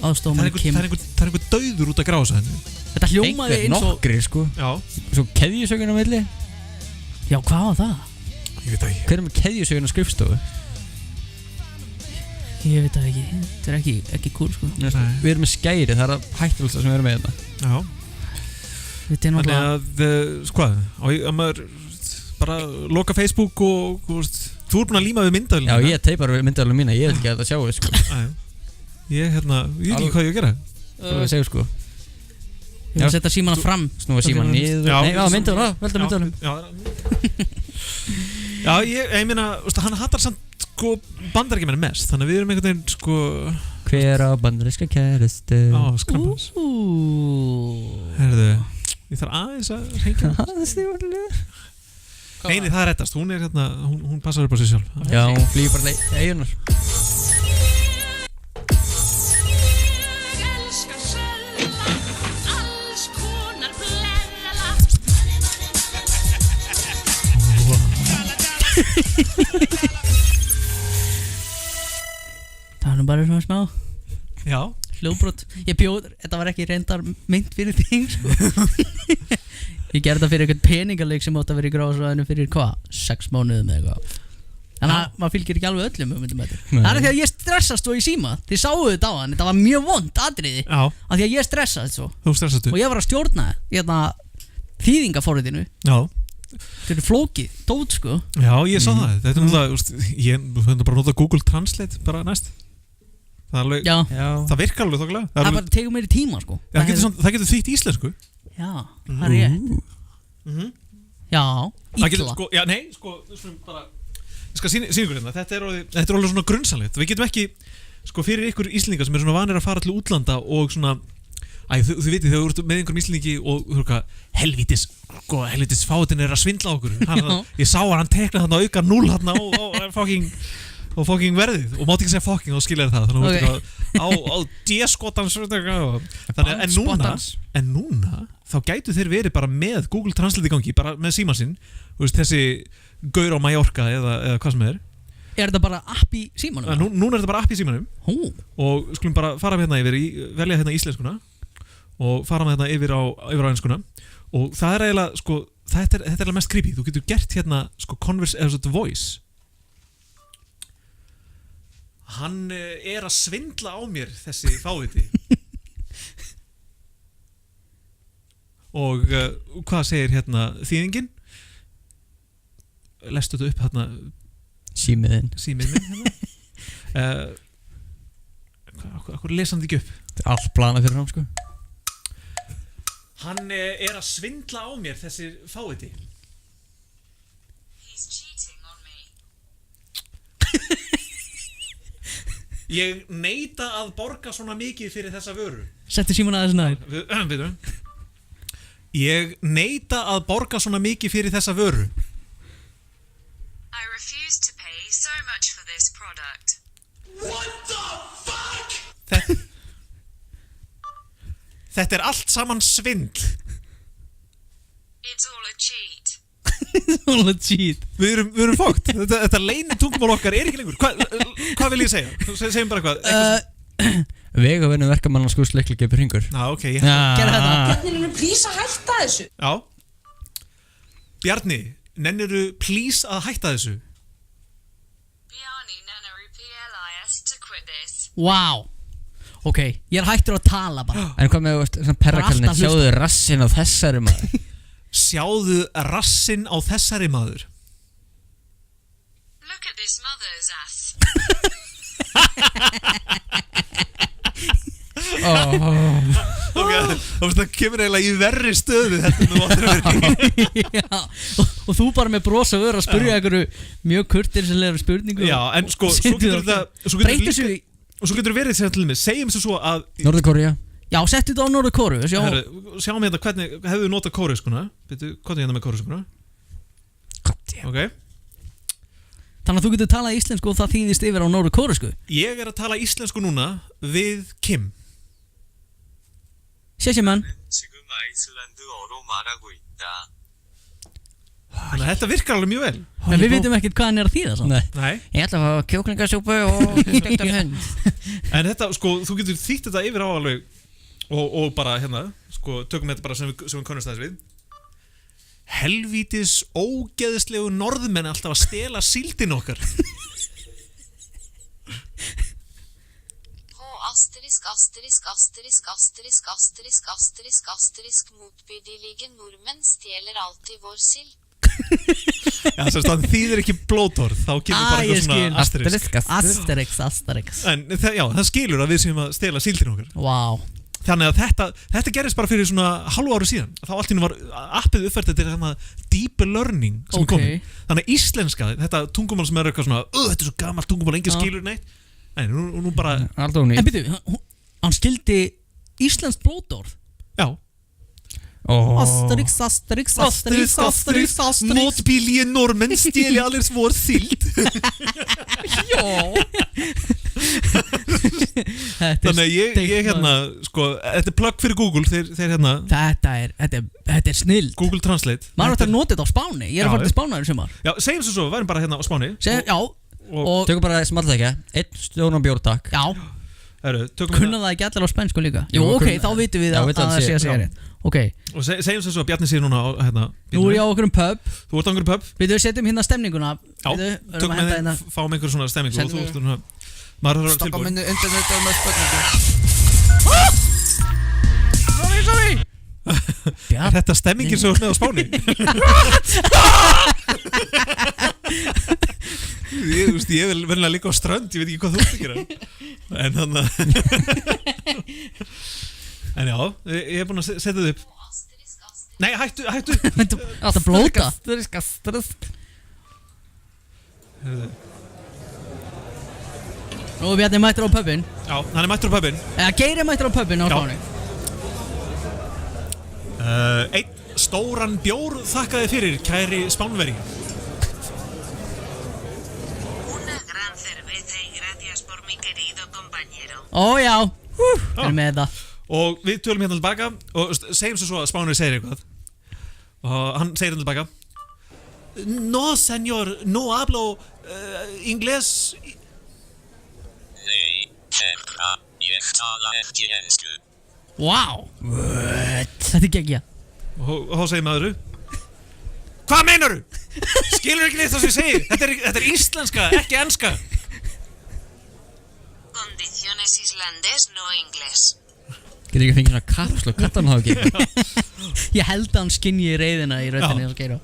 aðstofamanni Kim. Það er einhver dauður út að grása henni. Þetta hljómaði eins og nokkrir sko. Já. Svo keðjusögun á milli. Já, hvað var það? Ég veit það ekki. Hver er með keðjusögun á skrifstofu? Ég veit það ekki. Þetta er ekki cool sko. Við erum með skæri, það er hættulegt sem við erum með þetta. Já. Þetta er náttúrulega. Þannig að, hvað? Að maður bara loka Facebook og þú ert búin að líma við myndavélina. Já, ég teipar við myndavélina mína, ég vil ekki að þetta sjáu sko. Ég veit ekki hvað ég að gera. Það er að segja sko. Ég vil setja símana fram. Snúa símana niður. Nei, á myndavélina, velta myndavélina. Já, ég meina, hann hattar samt sko bandaríkjamenn mest, þannig að við erum einhvern veginn sko. Hver á bandaríska kæristu? Skrampans. Herðu, ég þarf aðeins að hreykja. Eini, það er rettast, hún er hérna, hún passar upp á sig sjálf. Já, hún flýgur bara eigunar. Það var nú bara svona smá. Já. Hljóðbrot. Ég bjóð, þetta var ekki reyndar mynd fyrir þig sko. Ég gerði það fyrir einhvern peningaleik sem átti að vera í gráðsvæðinu fyrir hvað? 6 mánuðum eða eitthvað. Þannig að maður fylgir ekki alveg öllum um þetta. Það er því að ég stressast svo í síma. Þið sáu þetta á hann, þetta var mjög vond atriði. Já. Af því að ég stressaði svo. Þú stressaði. Og ég var að stjórna þýðingaforritinu. Já. Þetta er flókið, dót sko. Já, ég sá það. Þetta er náttúrulega, ég höfði bara notað Google Translate bara næst. Það er alveg, það virkar alveg þokkulega. Það bara tegur meiri tíma sko. Það getur þýtt íslensku. Já, það er rétt. Já, illa sko, já, nei, sko, bara, ég skal sýna ykkur hérna. Þetta er alveg svona grunnsanlegt. Við getum ekki, sko, fyrir ykkur Íslendingar sem eru svona vanir að fara til útlanda og svona, þið vitið, þegar þú ert með einhverjum Íslendingi og þú veist hvað, helvitis fátin er að svindla okkur. Ég sá hann tekna þarna auka 0 þarna og fucking verðið og mátt ekki segja fucking og skilja það þannig að á D-skotans en núna þá gætu þeir verið bara með Google Translate í gangi, bara með síman sinn þessi gaur á Mallorca eða hvað sem er þetta bara app í símanum? Núna er þetta bara app í símanum og skulum bara fara með hérna yfir velja hérna íslenskuna og fara með hérna yfir á enskuna og það er eiginlega sko þetta er alveg mest creepy. Þú getur gert hérna sko voice. Hann er að svindla á mér þessi fáviti. Og hvað segir hérna þýðingin? Lestu þetta upp hérna Símiðinn hérna. Hvað lesa hann ekki upp? Þetta er allt planað fyrir hann sko. Hann er að svindla á mér þessi fáviti. He's cheating on me. Ég neita að borga svona mikið fyrir þessa vöru. Settu síman aðeins nær. Ég neita að borga svona mikið fyrir þessa vöru. I refuse to pay so much for this product. What the fuck? Þetta er allt saman svindl. It's all a cheat. It's all a cheat. Við erum fókt. Þetta leynir tungumál okkar er ekki lengur. Hvað vil ég segja? Segjum bara hvað. Vega verðum verkamann að skús leikli gefur hringur. Ok. Gerðu þetta. Bjarni, please að hætta þessu. Já. Bjarni, nenniru please að hætta þessu? Bjarni, nenniru PLIS to quit this. Wow. Ok, ég er hættur að tala bara. En hvað með svona perrakalni, sjáðu rassin á þessari maður. Sjáðu rassin á þessari maður. Look at this mother's ass. Ok, það kemur eiginlega í verri stöðu þetta þú áttir að vera. Já, og þú bara með bros og að spyrja einhverju mjög kurteislega spurningu. Já, en sko, svo getur þetta og svo getur verið til mig, segjum svo að Norður-Kórea. Já, settu þetta á Norður-Kóru. Sjáum hérna hvernig hefðu notað kóreускuna. Bíddu, hvað er hérna með kóreускuna? Ok. Þannig að þú getur talað íslensku og það þýðist yfir á Norður-Kóresku. Ég er að tala íslensku núna við Kim. Sjæsjumann. Þannig að þetta virkar alveg mjög vel. En við veitum ekkert hvað hann er að þýða svo. Nei. Ég ætla að hafa kjóklingasúpu og stektan hund. En þetta, sko, þú getur þýtt þetta yfir á alveg og bara hérna, sko, tökum þetta bara sem við könnumst þess við. Helvítis ógeðslegu norðmenn alltaf að stela síldin okkar. Motbydelige nordmenn stjeler alltid vår sild. Já, þess að það þýðir ekki blótorð, þá kemur bara eitthvað svona Asterix. En já, það skilur að við séum að stela síldin okkar. Wow. Þannig að þetta gerist bara fyrir svona hálfu ári síðan. Þá allt í nú var appið uppfært til svona deep learning sem komið. Þannig að íslenska, þetta tungumál sem er eitthvað svona þetta er svo gamalt tungumál, enginn skilur neitt. Nei, nú bara En byrju, hann skildi íslenskt blótorð. Já. Asterix. Motbílige normenn stjeli allir svår sild. Já. Þannig að ég hérna, sko, þetta er plugg fyrir Google, þeir hérna. Þetta er snill. Google Translate. Maður ætti að nota þetta á Spáni. Ég er að fara til Spánar í sumar. Já, segjum svo, við værum bara hérna á Spáni. Já. Og tökum bara smalt ekki, einn stjónan bjór takk. Já. Kunna það ekki allir á spænsku líka. Jú, ok, þá vitum við að það sé að segja rétt. Ok. Og segjum svo, Bjarni segir núna hérna. Nú er ég á okkur pub. Þú ert á okkur pub. Við setjum hérna stemninguna. Já, tökum við fáum einhver svona stemningu og þú ert svona maður þarf að vera tilbúin. Stoppa minni undan þetta með spurningu. Sorry. Er þetta stemmingin sem þú ert með á Spáni? Ég vil verðilega líka á strönd, ég veit ekki hvað þú ert að gera. En þannig En já, ég hef búin að setja þið upp. Nei, hættu. Það blóta. Nú er Bjarni mættur á pubin. Já, hann er mættur á pubin. Geiri mættur á pubin á Spáni. Einn stóran bjór þakkaði fyrir, kæri Spánveri. Una gran cerveza y gracias por mi querido compañero. Ó já, erum með þetta. Og við tölum hérna tilbaka og segjum svo að Spánveri segir eitthvað. Og hann segir hérna tilbaka. No, señor, no hablo inglés. Nei, herra, ég tala ekki ensku. Wow. What? Þetta er geggja. Og þá segir maður Hvað meinaru? Skilur ekki neitt það sem ég segi. Þetta er íslenska, ekki enska. Condiciones islandés, no inglés. Getur ekki fengið svona kapslu, kattan hafa ekki. Ég held að hann skinji reiðina í röddinni og Geir á.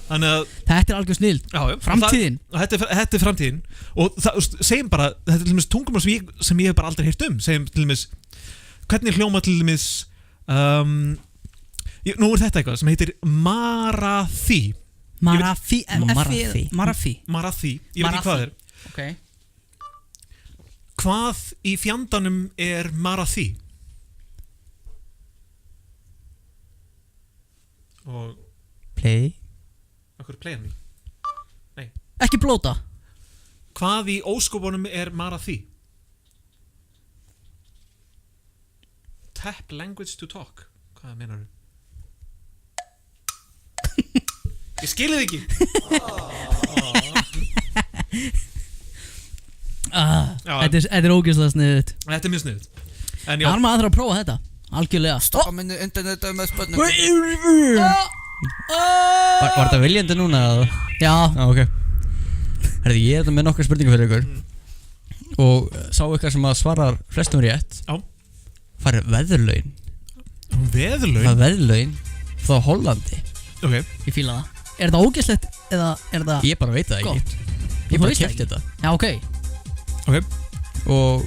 Þannig að þetta er algjör snill. Framtíðin. Þetta er framtíðin. Og segjum bara, þetta er til dæmis tungumál sem ég hef bara aldrei heyrt Segjum til dæmis, hvernig hljóma til dæmis nú er þetta eitthvað sem heitir Marathi. Marathi. Ég veit ekki hvað það er. Okay. Hvað í fjandanum er Marathi? Og Play. Akkur play hann í? Nei. Ekki blóta. Hvað í óskopunum er Marathi? Tap language to talk. Hvað meinar þú? Ég skilði þig ekki. Þetta er ógeðslega sniðut. Þetta er mjög sniðut. Það er maður að prófa þetta. Algjörlega. Stoppa minni internetu með spurningu. Var þetta viljandi núna? Já. Ok. Herði, ég er þetta með nokkar spurningar fyrir ykkur. Og sá ykkar sem að svarar flestum rétt. Já. Farið veðurlaun. Veðurlaun? Það er veðurlaun frá Hollandi. Ok. Ég fíla það. Er það ógeðslegt eða er það Ég bara veit það ekki. Ég bara keypti þetta. Já, ok. Og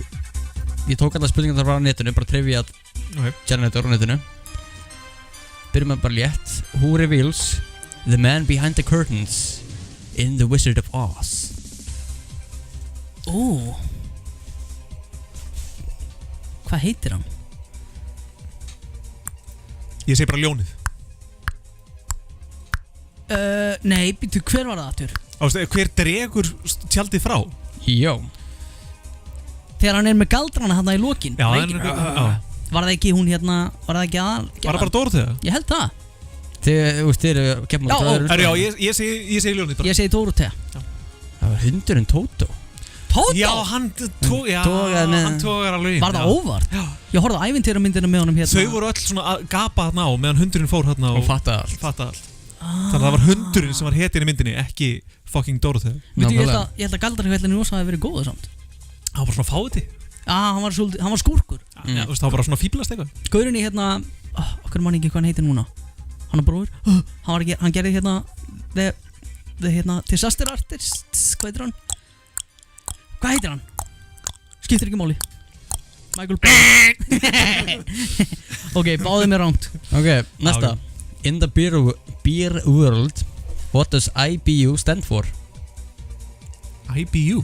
ég tók alltaf spurningar þar bara á netinu, bara trivia generator á netinu. Byrjum við bara létt. Who reveals the man behind the curtains in The Wizard of Oz? Hvað heitir hann? Ég segi bara ljónið. Nei, býttu, hver var það aftur? Hver dregur tjaldið frá? Já. Þegar hann er með galdrana hérna í lokin. Já, var það ekki hún hérna? Var það ekki Var það bara Dórótea? Ég held það. Þeir eru keppum á það. Já, ég segi ljónið bara. Ég segi Dórótea. Það var hundurinn Tótó. Tótó? Já, hann tógar alveg inn. Var það óvart? Já. Ég horfði á ævintýramyndina með honum hérna. Þau voru öll svona að gapa þarna á meðan hundurinn fór þarna og fattaði allt. Þannig að það var hundurinn sem var hetinn í myndinni, ekki fucking Dórótea. Ég held að galdrahvellinu Oz hafi verið góð samt. Hann var svona fáti. Hann var skúrkur. Það var bara svona fíblast eitthvað. Gaurinn í hérna, okkar mann ekki hvað hann heitir núna. Hann er bróður. Hann gerði hérna the Disaster Artist. Hvað heitir hann? Hvað heitir hann? Skiptir ekki máli. Michael Bay. Ok, báðið mér rámt. Ok, næsta. In the beer world, what does IBU stand for? IBU?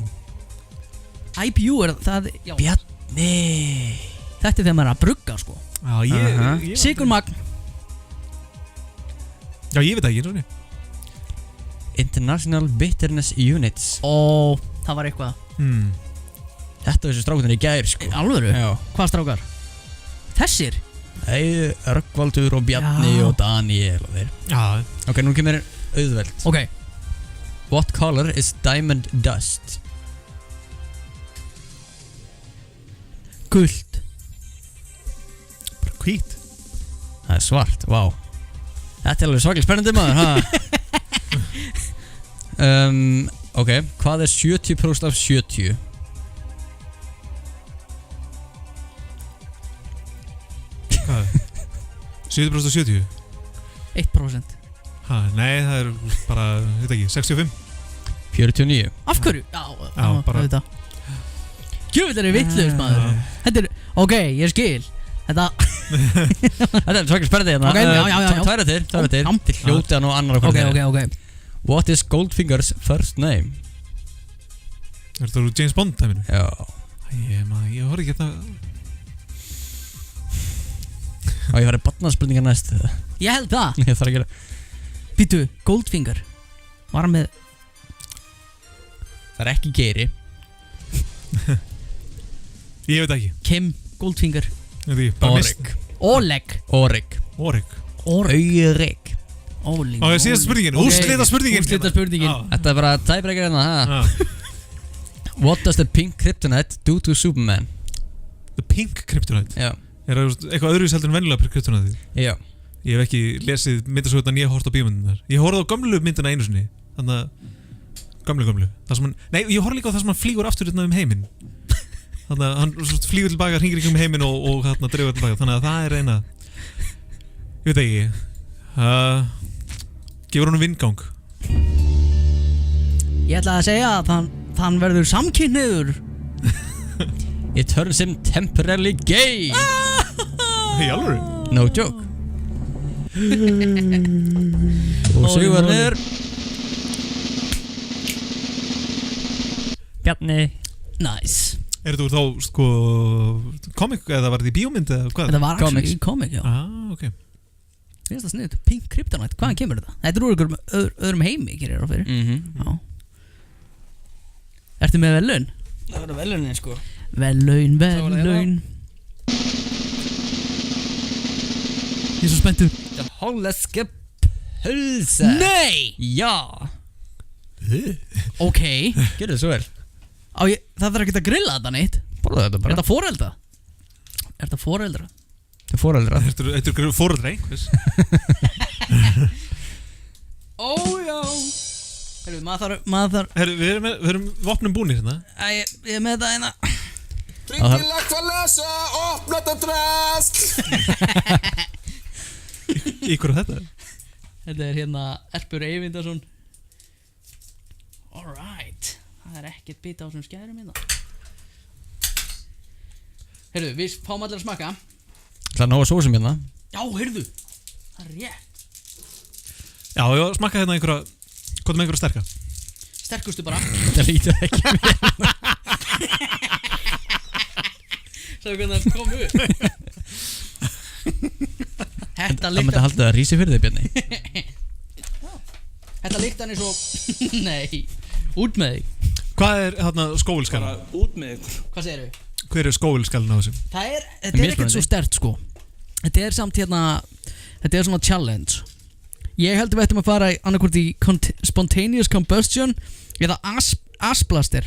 IBU er það, já. Bjarni. Þetta er þegar maður er að brugga, sko. Já, ég Sigurmagn. Já, ég veit ekki, svona. International Bitterness Units. Það var eitthvað. Þetta var þessu strákunar í gær, sko. Alvöru? Já. Hvað strákar? Þessir? Röggvaldur og Bjarni og Daniel og þeir. Já. Ok, nú kemur auðveld. Ok. What color is diamond dust? Gult. Bara hvít. Það er svart, vá. Þetta er alveg svaklega spennandi maður, ha? Ok, hvað er 70% af 70? Hvað? 70% af 70? 1%. Nei, það er bara, veit ekki, 65? 49. Af hverju? Já, bara þetta. Gjöfull er vitlaus maður. Þetta er, ok, ég skil. Þetta er svaklega spennandi hérna. Ok, já. Tværa til. Til hljóti að nú annar að koma. Ok. What is Goldfinger's first name? Er það úr James Bond dæminu? Já. Ég horf ekki þetta. Og ég farið barnaspurningar næst. Ég held það. Ég þarf að gera. Býtu, Goldfinger. Var hann með Það er ekki Geiri. Ég veit ekki. Kim Goldfinger. Oleg. Oleg. Aurik. Og síðast spurningin. Úrslita spurningin. Þetta er bara tæbreykir hérna. What does the pink kryptonite do to Superman? The pink kryptonite? Já. Er það eitthvað öðruvísi heldur en venjulega kryptonite? Já. Ég hef ekki lesið myndasögurnar nýja hort á bíómyndunar. Ég horfði á gömlu myndina einu sinni. Þannig að gömlu. Það sem hann, nei, ég horfði líka á það sem hann flýgur aftur heiminn. Þannig að hann flýgur tilbaka, hringir í heiminn og dreifur tilbaka. Þannig að það er eina. Ég veit ekki. Gefur honum vindgang. Ég ætla að segja að hann verður samkynhneigður. It turns him temporarily gay. Í alvöru? No joke. Og Sigvarður Bjarni. Nice. Er þú þá sko komik eða var þetta í bíómynd eða hvað? Þetta var actually í komik, já. Ok. Ég finnst það sniðut, Pink Kryptonite, hvaðan kemur þetta? Þetta er úr ykkur öðrum heimi, gerir það fyrir. Já. Ertu með verðlaun? Það var verðlaunin sko. Verðlaun. Ég er svo spenntur. The holländska pölsa. Nei! Já. Ok. Gjörðu svo vel. Það þarf ekki að grilla þetta neitt. Borða þetta bara. Er þetta forelda? Þetta er foreldra. Þetta er foreldra einhvers. Ójá. Herru, maður þarf. Herru, við erum vopnum búnir hérna. Ég er með þetta hérna. Tryggilegt að lesa, opna þetta drast. Í hverju þetta? Þetta er hérna Erpur Eyvindarsson. Alright. Það er ekkert bita á þessum skærum hérna. Heyrðu, við fáum allir að smakka. Það er nóga sósum hérna. Já, heyrðu. Það er rétt. Já, ég smakka hérna einhverja. Hvað með einhverja sterka? Sterkustu bara. Það lítur ekki vel. Svo hvernig það kom upp. Þetta Það myndi að halda það rísi fyrir þig, Bjarni. Þetta líktan er svo. Nei. Út með þig. Hvað er hérna skóvilskalinn? Út með þig. Hvað segirðu? Hver er skóvilskalinn á þessu? Þetta er ekkert svo sterkt sko. Þetta er samt hérna. Þetta er svona challenge. Ég held að við ættum að fara annarkvort í spontaneous combustion eða asblaster.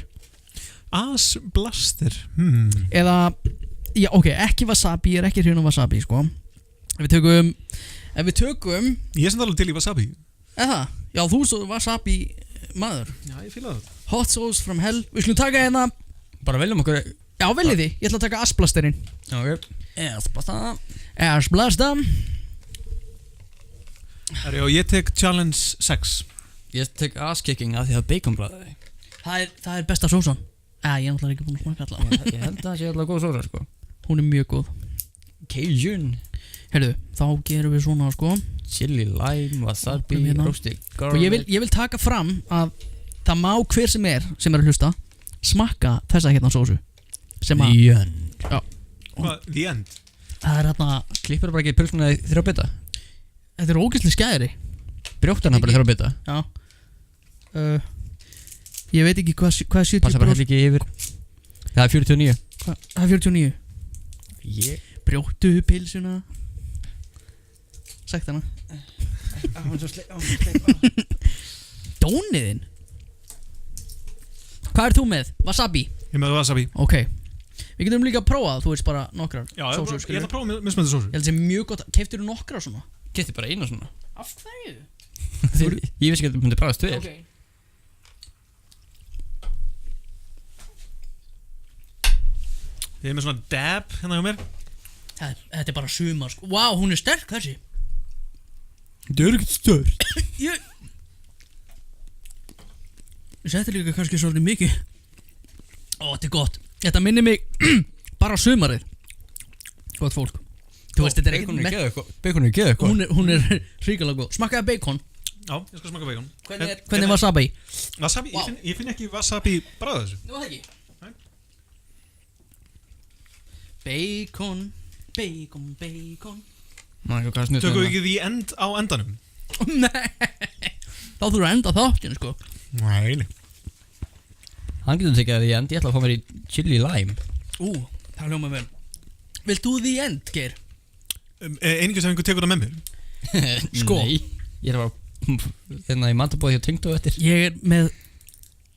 Asblaster? Eða, já ok, ekki wasabi, ég er ekki hrifinn af wasabi sko. Ef við tökum Ég er sem alveg til í wasabi. Eða, já þú svo wasabi maður. Já, ég fíla það. Hot sauce from hell. Við skulum taka hérna. Bara veljum okkur. Já, veljið þið, ég ætla að taka asblasterinn. Ok. Asblasta. Herri, og ég tek challenge 6. Ég tek ass-kicking af því að það baconblaði. Það er besta sósan. Ég er náttúrulega ekki búin að smaka alla. Ég held að það sé alltaf góð sósa sko. Hún er mjög góð. Cajun. Herru, þá gerum við svona sko. Chili, lime, wasabi, roasted garlic. Og ég vil taka fram að það má hver sem er að hlusta smakka þessa hérna sósu. The end. Já. Hvað? The end? Það er hérna. Klippur bara ekki pulsuna í 3 bita. Þetta er ógeðslega skæri. Brjóttan bara í 3 bita. Já. Ég veit ekki hvað 70%. Passa bara ekki yfir. Það er 49. Það er 49. Brjóttu pilsuna. Sagt hana. Dóniðinn. Hvað þú með? Wasabi? Ég með wasabi. Ok. Við getum líka að prófa, þú veist bara nokkrar sósur. Já, ég ætla að prófa mismunandi sósur. Ég held að það sé mjög gott. Keyptir þú nokkrar svona? Keypti bara eina svona. Af hverju? Ég vissi ekki að þú myndi bræðast vel. Ok. Ég er með svona dab hérna hjá mér. Þetta er bara sumar sko. Vá, hún er sterk þessi. Þetta er ekkert stört. Ég setti líka kannski svolítið mikið. Þetta er gott. Þetta minnir mig bara sumarið. Gott fólk. Þú veist, þetta er ekkert Bacon er geðu eitthvað. Hún er hrikalega góð. Smakkaði bacon. Já, ég skal smaka bacon. Hvernig er wasabi? Wasabi? Ég finn ekki wasabi bragð þessu. Nú það ekki. Bacon. Tökum við ekki því end á endanum? Nei. Þá þú að enda þáttinu sko. Nei. Hann getur tekið því end. Ég ætla að fá mér í chili lime. Það hljóma vel. Vilt þú því end, Geir? Einhvers sem einhver tekur það með mér. Sko. Nei. Ég er bara hérna í matabóði hjá Tengdó eftir. Ég er með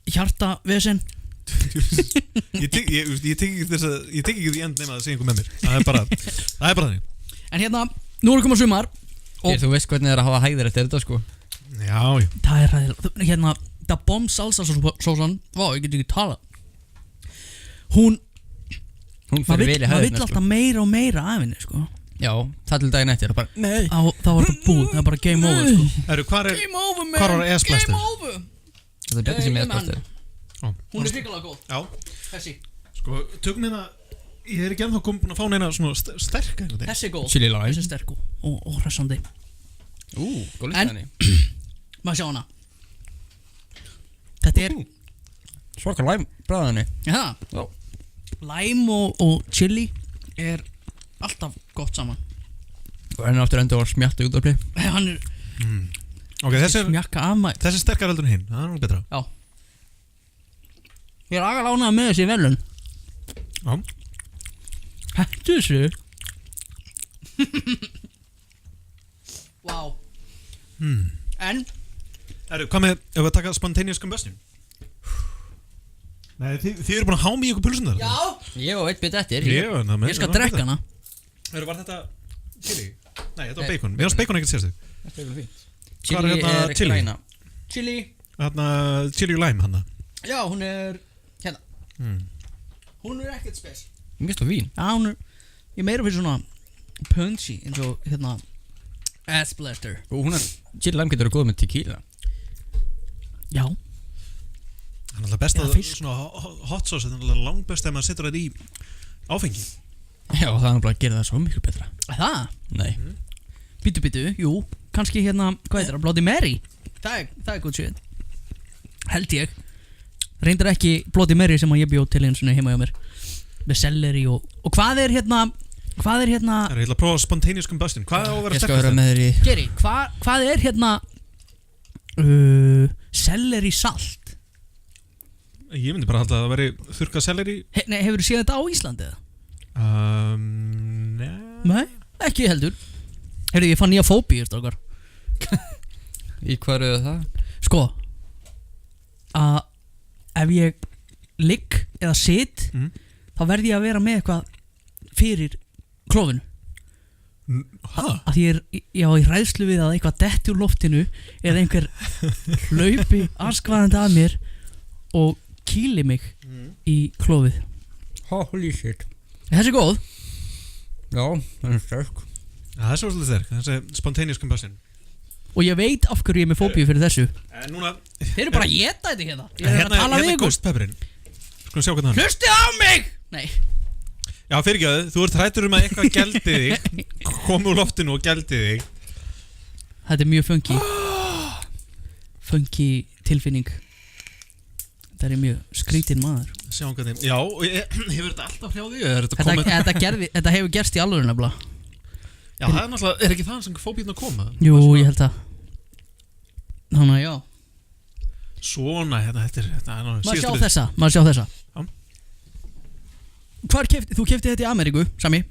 hjartavesen. Ég tek ekki því end nema að segja einhver með mér. Það er bara þannig. En hérna, nú er komið sumar. Þú veist hvernig það er að hafa hæðir eftir þetta sko. Já. Það er ræðilega. Hérna, það bomb salsa sósan. Vá, ég get ekki tala. Hún fyrir vel í hæðina. Maður vill alltaf meira og meira af henni sko. Já, það til daginn eftir. Nei. Þá var þetta búið, það er bara game over sko. Hvar var ES-blæstur? Game over. Það er betur sem ES-blæstur. Hún er hrikalega góð. Já. Þessi. Sko, tökum hérna, ég er ekki ennþá búin að fá neina svona sterk. Þessi er góð. Chili lime. Þessi er sterk og hressandi. Góð lítið henni. Maður sjá hana. Þetta er svaka lime bræðinni. Já. Lime og chili er alltaf gott saman. Og henni áttur endur að smjatta út af play. Hann er Ok, þessi er sterkar heldur en hinn. Það er nú betra. Já. Ég er aga lánað með þessi velun. Já. Hættu þessu. Vá. En Hvað með, ef við taka spontaneous combustion? Nei, þið eru búin að háma í ykkur pulsun þar. Já. Ég og eitt bit eftir. Ég skal drekka hana. Var þetta chili? Nei, þetta var bacon. Mér finnst bacon ekkert sérstu. Þetta er fínt. Hvað er hérna chili? Græna. Chili. Hérna chili lime hana. Já, hún er hérna. Hún er ekkert spes. Mér finnst það fín. Já, hún er ég meira fyrir svona punchy eins og hérna ass blaster. Og hún er chili lime getur að góða með tequila. Já. Það er alltaf best að svona hot sauce, þetta er alltaf langt best ef maður setur þetta í áfengi. Já, það er bara að gera það svo miklu betra. Það? Nei. Bítu, jú, kannski hérna, hvað heitir það, Bloody Mary. Það er good shit. Held ég. Reyndar ekki Bloody Mary sem að ég bjóð til eins og heima hjá mér. Með selleri og hvað er hérna Það er hérna að prófa spontaneous combustion. Hvað á að vera sterkast? Ég skal vera með þér í Geri, hvað er hérna selleri salt? Ég myndi bara halda að það veri þurrkað selleri. Nei, hefur þú séð þetta á Íslandi eða? Nei, ekki heldur. Heyrðu, ég fann nýja fóbíu, strákar. Í hvað er það? Sko, að ef ég ligg eða sit, þá verð ég að vera með eitthvað fyrir klófinu. Að ég er í hræðslu við að eitthvað detti úr loftinu eða einhver hlaupi askvaðandi að mér og kýli mig í klófið. Holy shit. Þessi er góð. Já, það er sterk. Það er svolítið sterk, þessi spontaneous combustion. Og ég veit af hverju ég er með fóbíu fyrir þessu. Núna Þeir eru bara að geta þetta hérna. Ég er að tala við ykkur. Ghost pepperinn. Skulum sjá hvernig hann. Hlustið á mig! Nei. Já, fyrirgjöðu, þú ert hræddur að eitthvað gældi þig. Komu úr loftinu og gældi þig. Þetta er mjög funky. Funky tilfinning. Þetta er mjög skrítin maður. Sjáum hvernig. Já, og hefur þetta alltaf hrjá þig? Þetta hefur gerst í alvöru nefnilega. Já, það er náttúrulega, er ekki það sem fóbíun að koma? Jú, ég held það. Þannig að já. Svona, þetta er Maður sjá þessa. Hvar keypti, þú keypti þetta í Ameríku, Sami?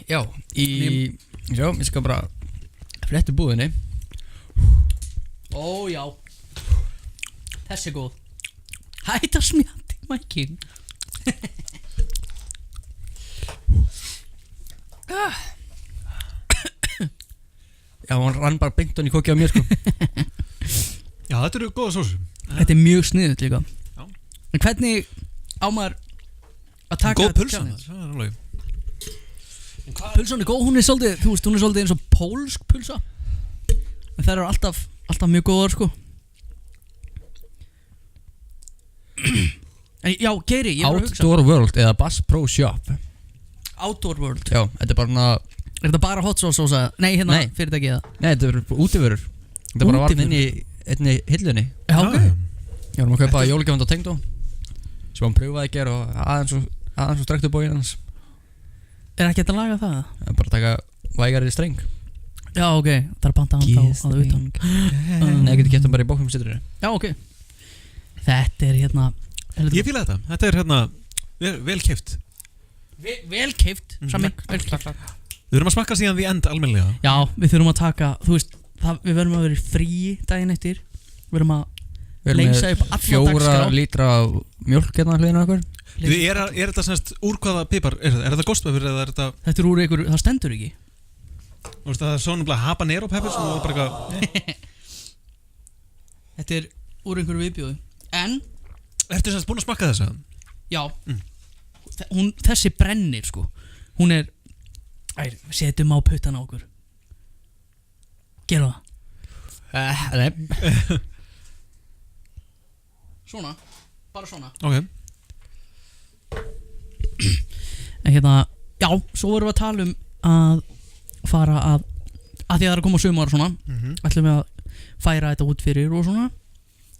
Já, já, ég skal bara flettu búðinni. Ó, já. Þessi er góð. Hætt að smjatti mækin. Já, hann rann bara beint hann í kokki á mér sko. Já, þetta eru góða sósur. Þetta er mjög sniðut líka. Já. En hvernig á maður að taka góð pulsa það? Pulsan er góð, hún er svolítið, þú veist, hún er svolítið eins og pólsk pulsa. En það eru alltaf mjög góðar sko. En já, Geiri, ég var að hugsa Outdoor World eða Bass Pro Shop. Outdoor World. Já, þetta er bara Er þetta bara hot sauce sósa? Nei, hérna fyrirtækið það. Nei, þetta er útivörur. Þetta er bara varð inn í einni hillunni. Já, ok. Ég var að kaupa jólagjöfund á Tengdó sem hann pröfaði að gera og aðeins og strektu bóið hans. Er ekki þetta að laga það? Bara að taka vægari streng. Já, ok. Það er banta hann á að utan. Nei, ég geti gett hann bara í bókum sittur. Já, ok. Þetta er hérna Ég fíla þetta. Þetta er hérna vel keypt. Vel keypt, Sami. Vel keypt. Við þurfum að smakka síðan því end almennilega. Já, við þurfum að taka, þú veist, við verðum að vera í fríi daginn eftir. Við verðum að leysa upp alla dagskrá. 4 lítra mjólk hérna hliðina okkur. Er þetta semst úr hvaða pipar? Er þetta ghost pepper eða er þetta? Þetta er úr einhver, það stendur ekki. Þú veist það svo nefnilega habanero peppers og bara eitthvað Þetta úr einhverju viðbjóði. En ertu semst búin að smakka þessa? Já. Þessi brennir sko. Hún setjum á puttana á okkur. Gerum það. Nei. Svona. Bara svona. Ok. En já, svo vorum við að tala að fara að því að það er að koma sumar og svona, ætlum við að færa þetta út fyrir og svona.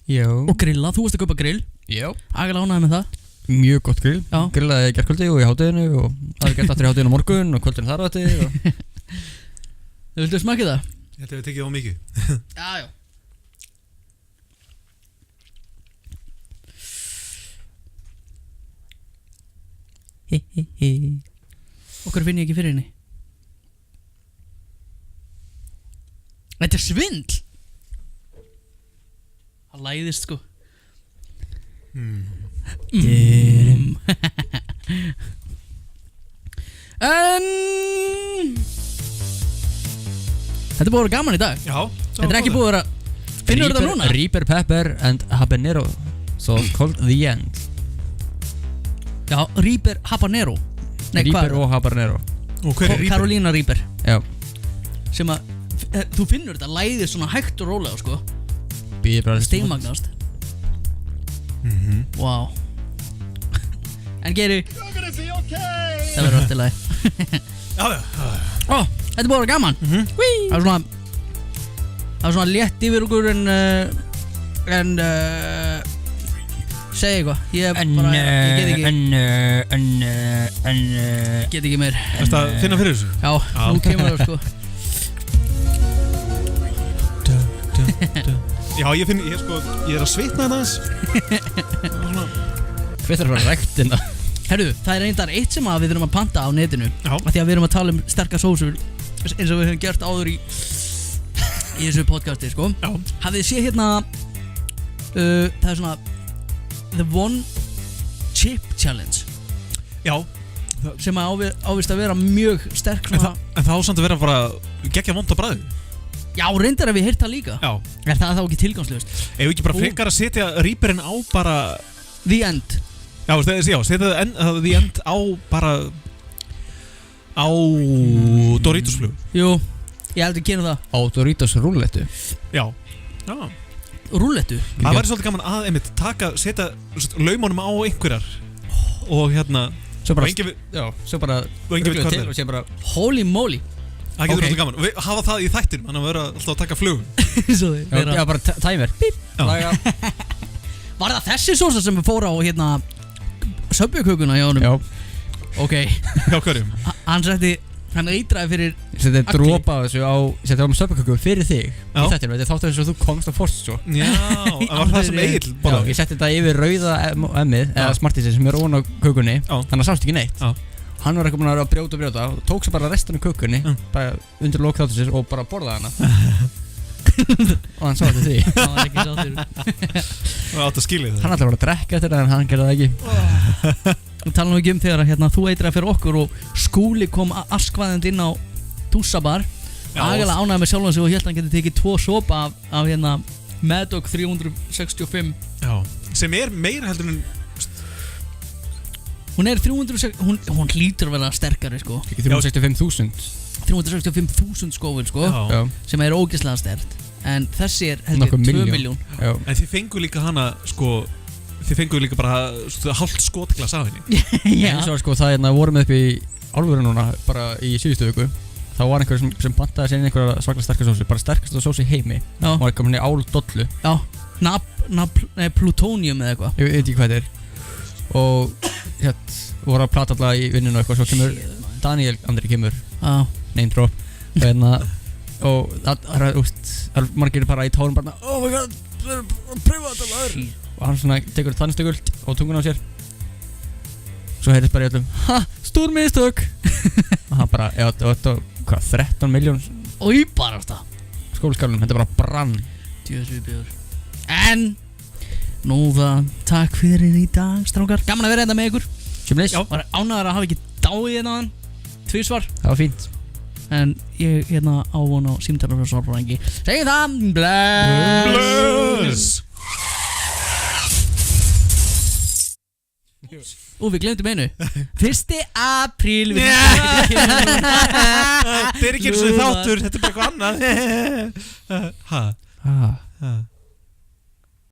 Já. Og grilla, þú veist að kaupa grill. Já. Agalega ánægði með það. Mjög gott grill. Já. Grillaði í gærkvöldi og í hádeginu og það er gert aftur í hádeginu á morgun og kvöldinu þar á eftir og... Þú viltu smakka það? Ég held að við tekið á mikið. Já. Okkur finn ég ekki fyrir henni. Þetta er svindl. Það læðist sko. En þetta er búið að vera gaman í dag. Já. Þetta er ekki búið að vera. Finnur þetta núna? Reaper Pepper and Habanero. So it's called The End. Já, Reaper Habanero. Nei, Reaper og Habanero. Og hver er Reaper? Carolina Reaper. Já. Sem að þú finnur þetta læðir svona hægt og rólega sko. Býðir bara steinmagnast. Wow. En Geiri, það verður allt í lagi. Já. Ó, þetta er búið að vera gaman. Það er svona létt yfir okkur en segi eitthvað. Ég get ekki. Get ekki meir. Ertu að finna fyrir þessu? Já, nú kemur það sko. Já, ég er að svitna þetta aðeins. Hvað er það ræktina? Herru, það er reyndar eitt sem við þurfum að panta á netinu. Já. Af því að við erum að tala sterkar sósur eins og við höfum gert áður í þessu podcasti sko. Já. Hafið þið séð hérna það er svona The One Chip Challenge. Já. Sem ávist að vera mjög sterk svona. En það ásamt að vera bara geggja vond á bragðið. Já, reyndar að við heyrt það líka. Já. Er það þá ekki tilgangslöst? Ef ekki bara frekar að setja Reaperinn á bara The End. Já, setja The End á bara á Doritos flug. Jú, ég held að gera það. Á Doritos rúllettu. Já. Rúllettu? Það væri svolítið gaman að setja laumunum á einhverjar og hérna svo bara, svo bara og engin veit hvað það er. Holy moly. Það getur alltaf gaman. Hafa það í þættinum, þannig að vera alltaf að taka flugum. Já, bara timer. Bíp. Var það þessi sósa sem við fóra á hérna Subway-kökuna hjá honum? Já. Ok. Já, hverjum? Hann eitraði fyrir Þetta dropa þessu á Subway-köku fyrir þig í þættinum. Þetta er þáttur þess að þú komst á Forst svo. Já, það var það sem Egill borðaði. Já, ég setti þetta yfir rauða emmið eða smartisinn sem er ofan á kökunni. Þannig að sást ekki neitt. Hann var eitthvað búinn að brjóta og tók svo bara restan af kökunni bara undir lok þáttursins og bara borðaði hana. Og hann sá þetta því. Hann var ekki sáttur. Það átt að skilja það. Hann ætlaði að drekka eftir það en hann gerði það ekki. Við tala nú ekki þegar hérna, þú eitraði fyrir okkur og Skúli kom askvaðandi inn á Dúsabar. Agalega ánægði með sjálfan sig og hélt hann getið tekið 2 sopa af hérna Mad-Dog 365. Já, sem er meira heldur en hún er 360, hún hlýtur að vera sterkari sko. Ekki 365.000. 365.000 skófin sko. Já. Sem er ógeðslega sterkt. En þessi er heldur 2 miljón. En þið fengu líka hana sko, þið fengu líka bara hálft skotglas af henni. Já. Eins og sko það vorum við upp í álfurinn núna bara í síðustu viku. Það var einhver sem pantaði sér inn einhverja svaklega sterkar sósu, bara sterkasta sósu í heimi. Já. Og eitthvað henni áldollu. Já. Plutonium eða eitthvað. Ég veit ekki hvað þetta er. Og hérna voru að plata alltaf í vinninu og eitthvað, svo kemur Daniel Andri kemur name drop og það er margir bara í tánum bara oh my god, pröfa þetta maður og hann svona tekur tannstökuld á tungun á sér svo heyrðist bara í öllum stór mistök og hann bara, þetta hvað, 13 miljón og í bara þetta skólaskalunum, þetta bara brann Djöðsviðbjör en nú það, takk fyrir í dag strákar, gaman að vera þetta með ykkur Kemleis. Var ánægður að hafa ekki dáið hérna á hann 2 svar. Það var fínt. En ég hérna á von á símtala frá sálfræðingi. Segjum það, bless. Við glemdum einu 1. apríl Þetta er ekki eins og þáttur, þetta er bara eitthvað annað.